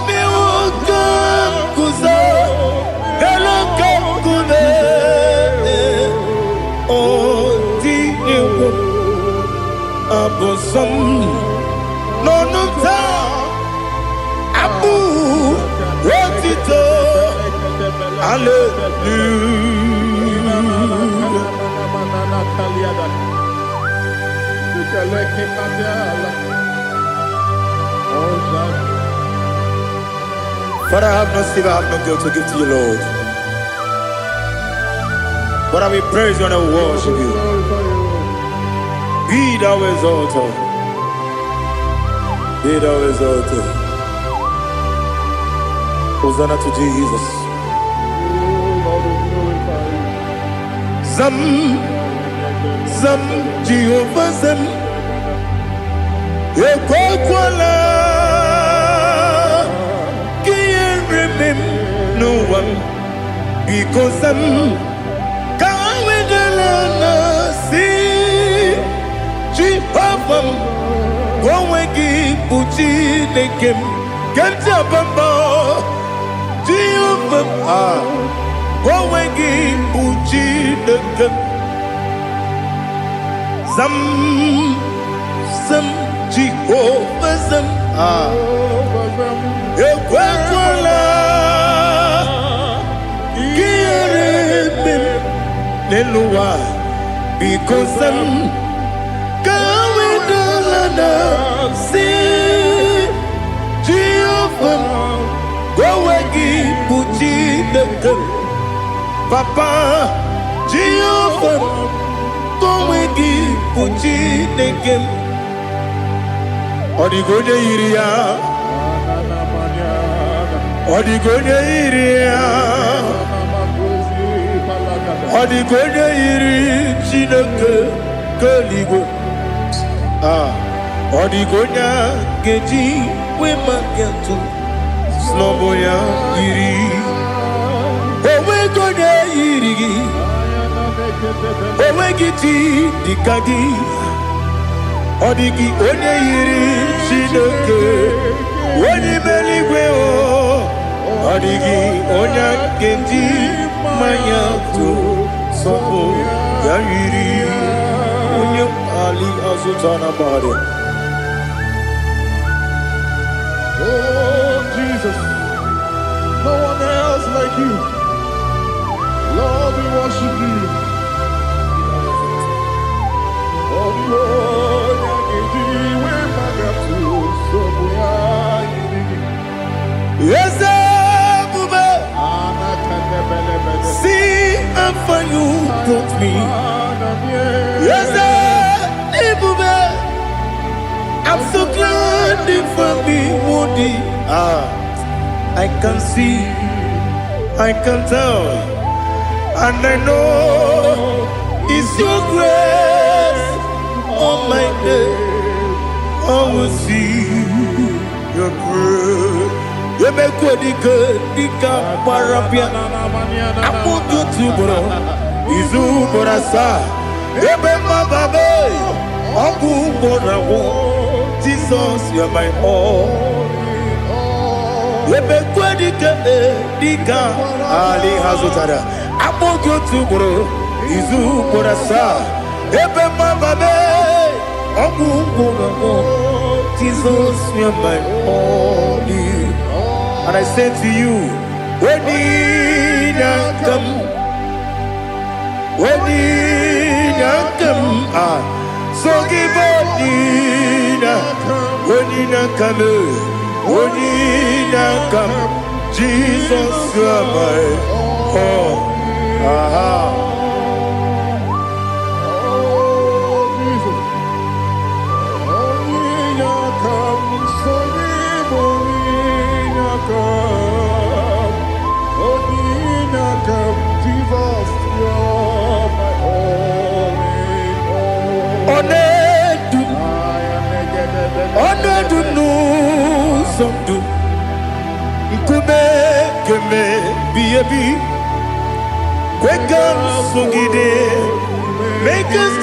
mi woka kuzo eloka kune abosom nonuta abu wotito Father, I have no silver, I have no gold to give to you, Lord. But I will praise you and I will worship you. Be thou exalted. Be thou exalted. Hosanna to Jesus. Zam Jehovah Zam Ekwakwala Can't remember no one because Zam Kawedalana see Jehovah Gwawegi Puchi Nekem Ganta Bamba Jehovah Gwawegi Puchi Nekem Zam Jehovah Zam Ekwakwala Kieremem Neluwa because Zam Kawedalana see Jehovah Gwawegi Puchi Nekem Papa Jehovah Gwawegi Puchi Nekem Odigoje iria Odigoje iri Chineke Keligwe Odigonya geji we magetu Sloboya yiri Owe gonya yiri Owe giti dikagi Odigi onye yiri Chineke Onye meligwe o Odigi onya geji mayatu Sloboya yiri Onye ali azutana bari. Oh, Jesus, no one else like you. Lord, we worship you. Oh, Lord, yes, see, I'm for you, brought me. Yes, I'm so glad for me, Woody. I can see, I can tell, and I know it's your grace on my day. I will see your grace. You make good, Dika Parapia. I want you to bro. Izu Borasa. Ebema Babe. Abu Borawo. Jesus, you're my all. You make good, Dika Ali Hazutara. I want you to bro. Izu Borasa. Ebema Babe. Abu Borawo. Jesus, you're my all. And I say to you, when you come, so give up, when you come, Jesus, you are my all. Make us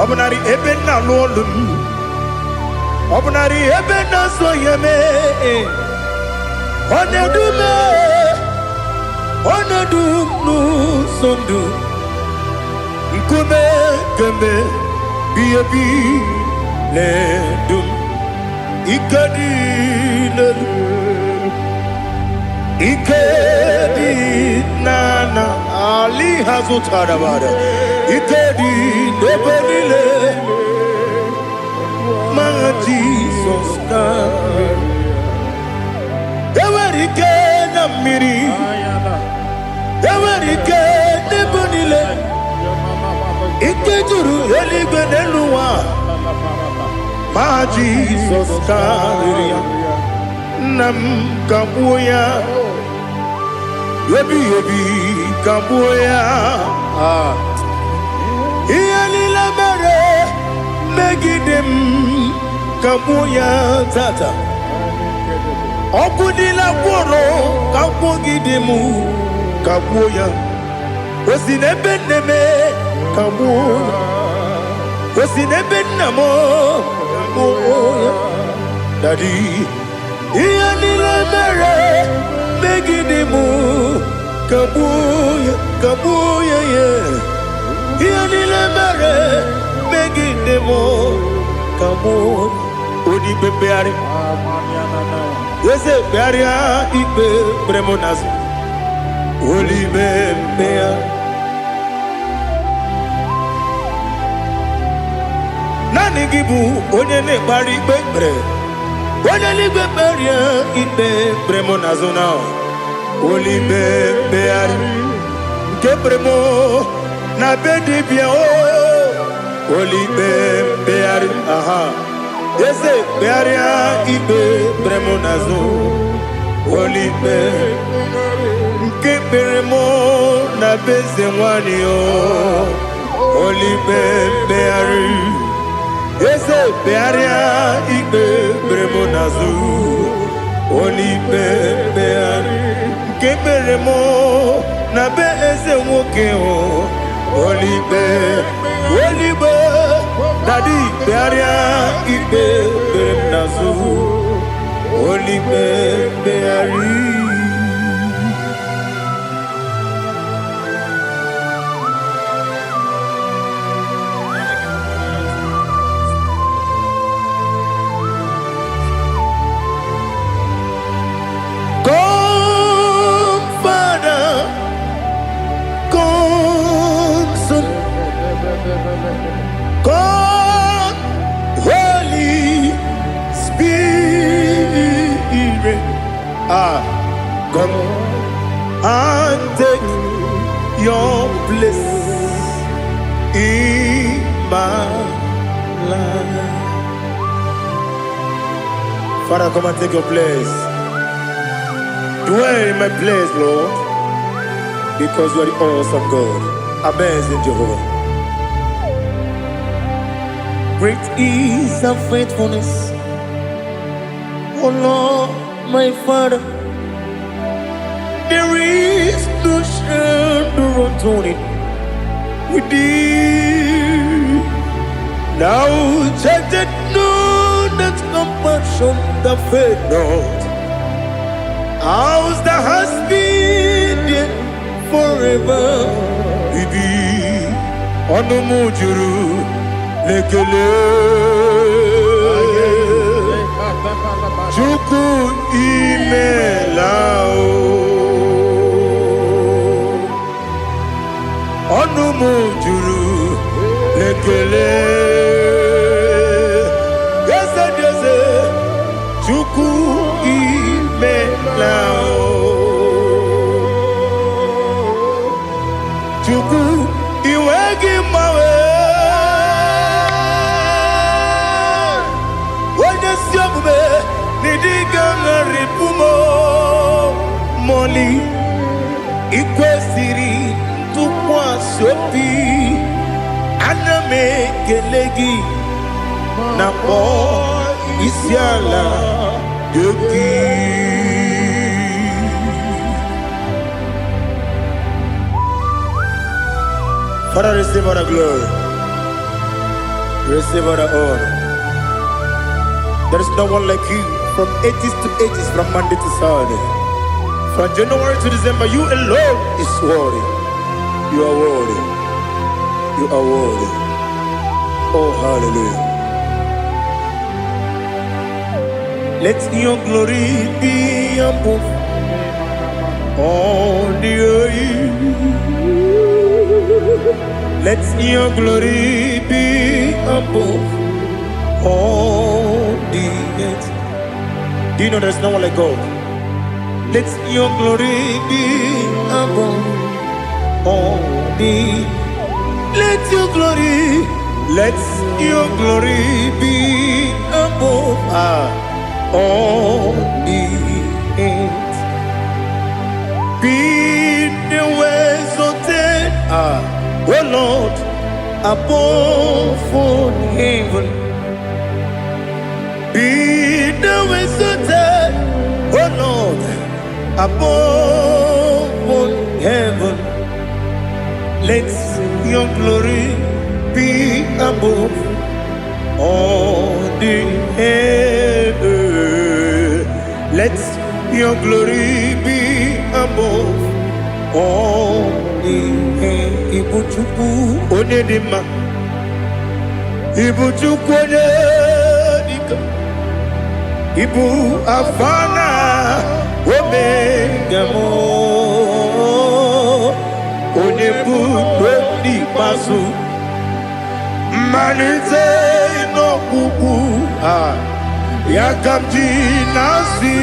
Obunari ebena lolum Obunari ebena soyeme Onedumu sondu Nkume keme biyebi ledum Ikadi Ikedi nana Ali hazutara bada Ikedi nebelile Manga Jesus kame Ewerike na miri Ewerike nebelile Ikejuru eligwe neluwa Manga Jesus kame Nam kabuya Yebi kabuya Iyalila mere Megidem kabuya tata Okudila kworo kabugidemu kabuya Osinebeneme kabuya Osinebenamo kabuya Daddy Iyalila mere Megidemu kabuya kabuya yeah Iyalila mere Megidemu kabuya Odi bebeari Yese bearia ibe bremonazi Oli bebea Nani gibu onye ne bari bebre Oneligwe beria ibe bremo nazona. Olibe beari ke bremo na bedi bia o. Olibe beari aha. Ese bearia ibe bremo nazo. Olibe ke bremo na beze mwani o. Olibe beari. Ese bearia ibe bremo nazu. Olibe beari ke bremo na be ese woke o. Olibe dadi bearia ibe bremo nazu. Olibe beari. God, Holy Spirit, come and take your place in my life. Father, come and take your place. Dwell in my place, Lord, because you are the awesome God. Amazing Jehovah. Great is thy faithfulness, O Lord, my Father. There is no shadow of turning with thee. Now check that know that compassion that faith not. Ours that has been there forever with thee. On the mujuru. Lekele Chuku imelao Onumu juru Lekele Yese Chuku imelao Chuku iwegi mawe Moli ikwesiri tukwa sopi aname kelegi na po isiala yoki. Father, receive all the glory, receive all the honor. There is no one like you. From ages to ages, from Monday to Saturday, from January to December, you alone is worthy. You are worthy. You are worthy. Oh, hallelujah. Let your glory be above all the earth. Let your glory be above all the earth. Do you know there's no one like God? Let your glory be above all the. Let your glory be above all the earth. Be the ways of death, oh Lord, above all heaven. Be the ways of death, oh Lord, above all heaven. Let your glory be above all the earth. Let your glory be above all the earth. Ibuchuku onedima, Ibuchuku onedika, Ibu afana omega mo, onebu doni pasu. Manite no kuku Yakamji nasi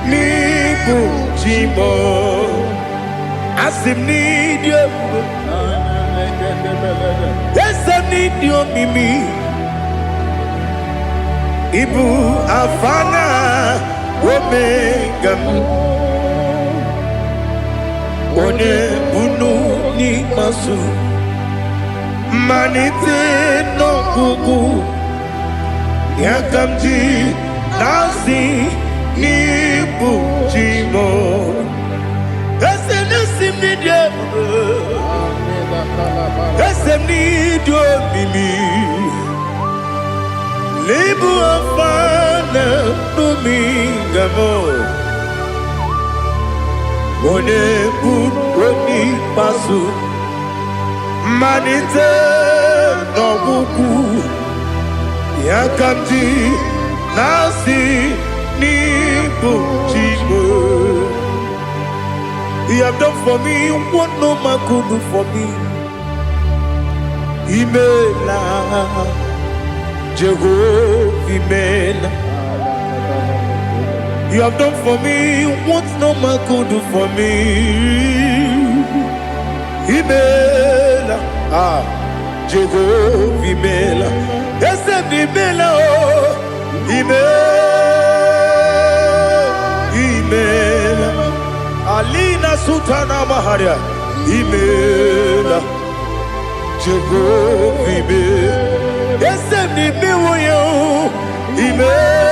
nibu jimo asim ni dio esem ni dio mimi ibu afana omega one bunu ni masu manite no gugu Yakamji nasi nibu jimo esem nasim ni dio esem ni dio mimi Libu afana numingamo One buni pasu Manite no buku Yakamji nasi nibu jimo You have done for me what no man could do for me Imela Jehovah, Amen. You have done for me what no man could do for me. Amen. Jehovah, Amen. Yes, Amen. Amen. Alina Sutana Maharia. Amen. Jehovah, Amen. Yes, ni miwoyo email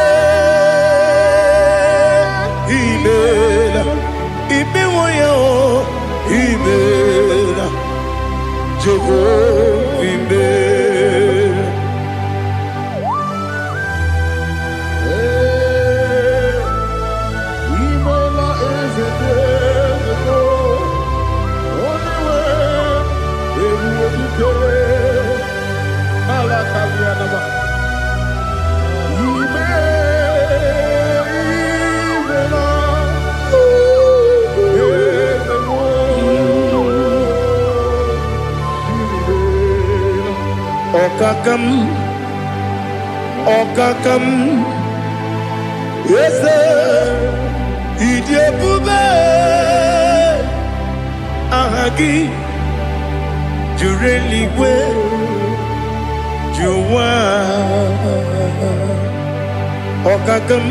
imiwoyo email Jehovah email Imola is a only way Okakam, yes, Idiabube, Ahagi, Jureli we, Juwa, Okakam,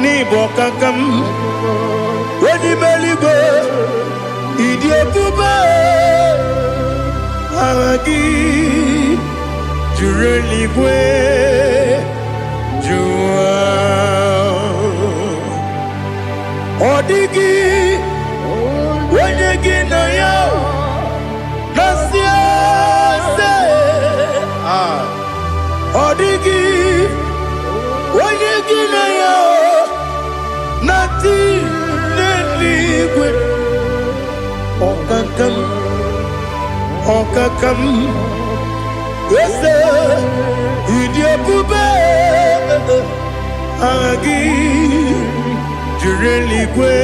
Nibokakam, Wedi Meligo, Idiabube, Ahagi. Jureligwe Jua Odigi Wenyegi na yo Nasia se Odigi Wenyegi na yo Nati Neligwe Okakam Okakam Yes, Idiabube Agi Jureligwe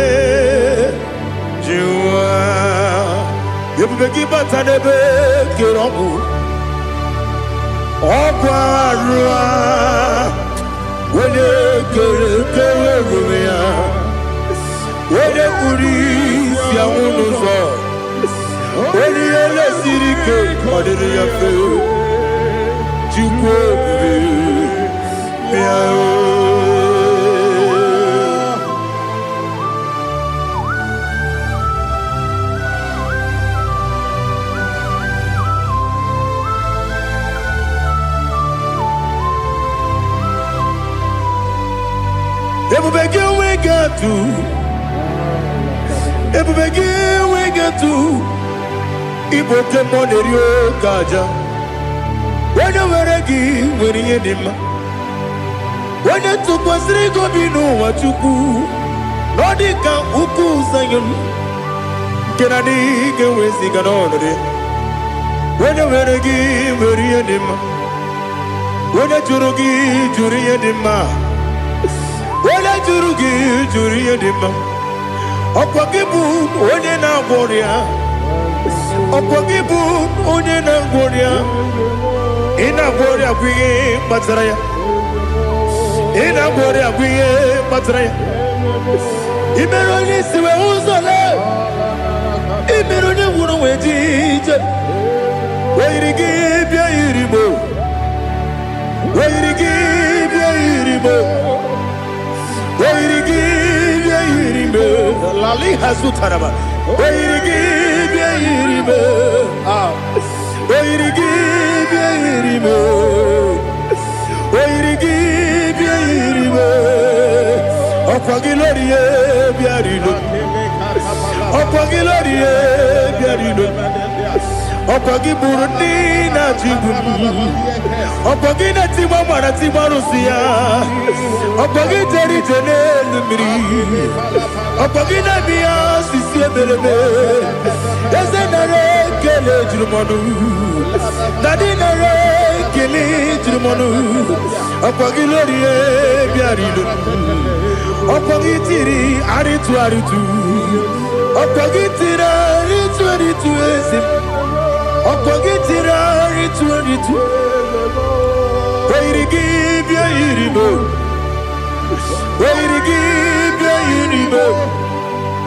Jua Yebubeki Batanebe Kiromu Okwarua Wene Kere Rumia Wene Kuri Siamunuzo Wene Ele Sirike Kodiri Yafe Everybody we get to Igbo Temonerio Kaja When you were when you did when you took was Rigo Bino, what you do, Nodika Uku Sayon, Kennedy, get with Siganone. When you were when you did when you Jurugi, Juria Dima, when you Jurugi, Juria Dima, Opakibu, Odena Boria, Opakibu, Odena Boria. Ina Boria Queen Bataraya In a body of we matre. Imeroni siwe uzole. Imeroni wunu wejije. Wairigi bia irimo. Wairigi bia irimo. Wairigi bia irimo. Lali hazutaraba. Wairigi bia irimo. Wairigi bia irimo. Wairigi bia irimo. Okwagilorie bia irimo. Okwagilorie bia irimo. Okwagi Burundi na Jibuti. Okwagi na Timama na Timarusia. Okwagi Jeri Jene Lumiri. Okwagi na Mia Sisi Ebelebe. Ezenare Kele Jirumonu. Nadinare Kele Jirumonu. Okwagi Lorie Biarilu. Okwagi Tiri Aritu Aritu. Okwagi Tira Aritu Aritu Esim. Okwagitira ritu Wairigi bia irimo. Wairigi bia irimo.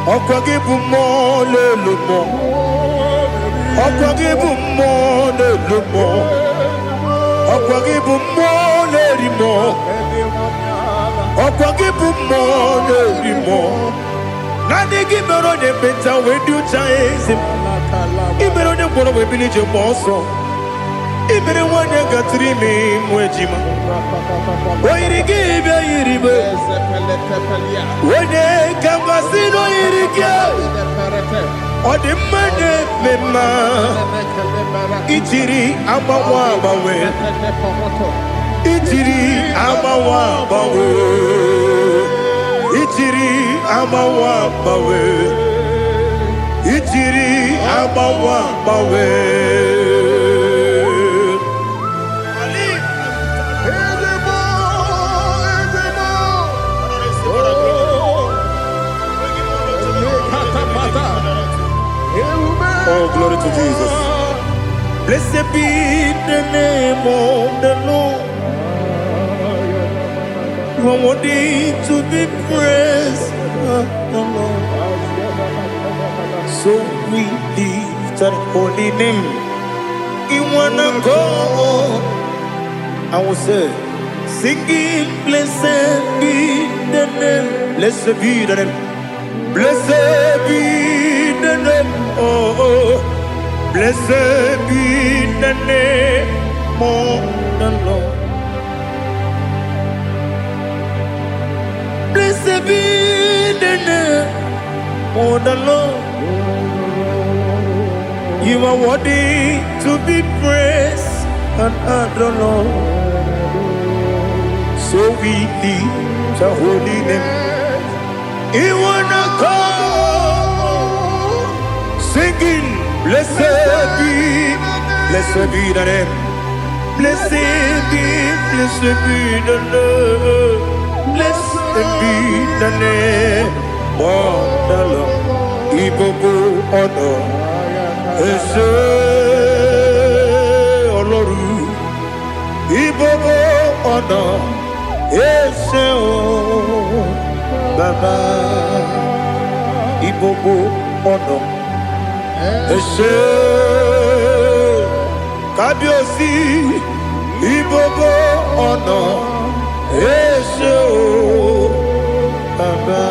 Okwagibu mo lelumo. Okwagibu mo lelumo. Okwagibu mo lerimo. Okwagibu mo lerimo. Nani gimero de beta wedu chaizim. Ibero de bono we bilije monso. Ibere wanya gatrimi mwejima. Wairigi bia iribe. Wene kambasino irikia. Ode mane mema. Ichiri amawa bawe. Ichiri amawa bawe. Ichiri amawa bawe. Ichiri amawa bawe. Oh, glory to Jesus. Blessed be the name of the Lord. You are worthy to be praised, the Lord. So we lift that holy name. You wanna go? I will say, singing, blessed be the name. Blessed be the name. Blessed be the name. Oh, blessed be the name of the Lord. Blessed be the name of the Lord. You are worthy to be praised and adored, Lord. So we lift the holy name. You wanna call, singing, blessed be the name. Blessed be the Lord. Blessed be the name of the Lord. Igbo honor. Ese Oloru. Igbo honor. Ese o Baba. Igbo honor. Ese Kabiosi. Igbo honor. Ese o Baba.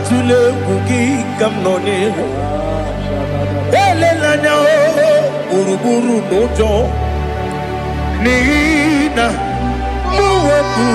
Tule kuki kamnone. Ele lanya o uruburu nojo. Nina muweku.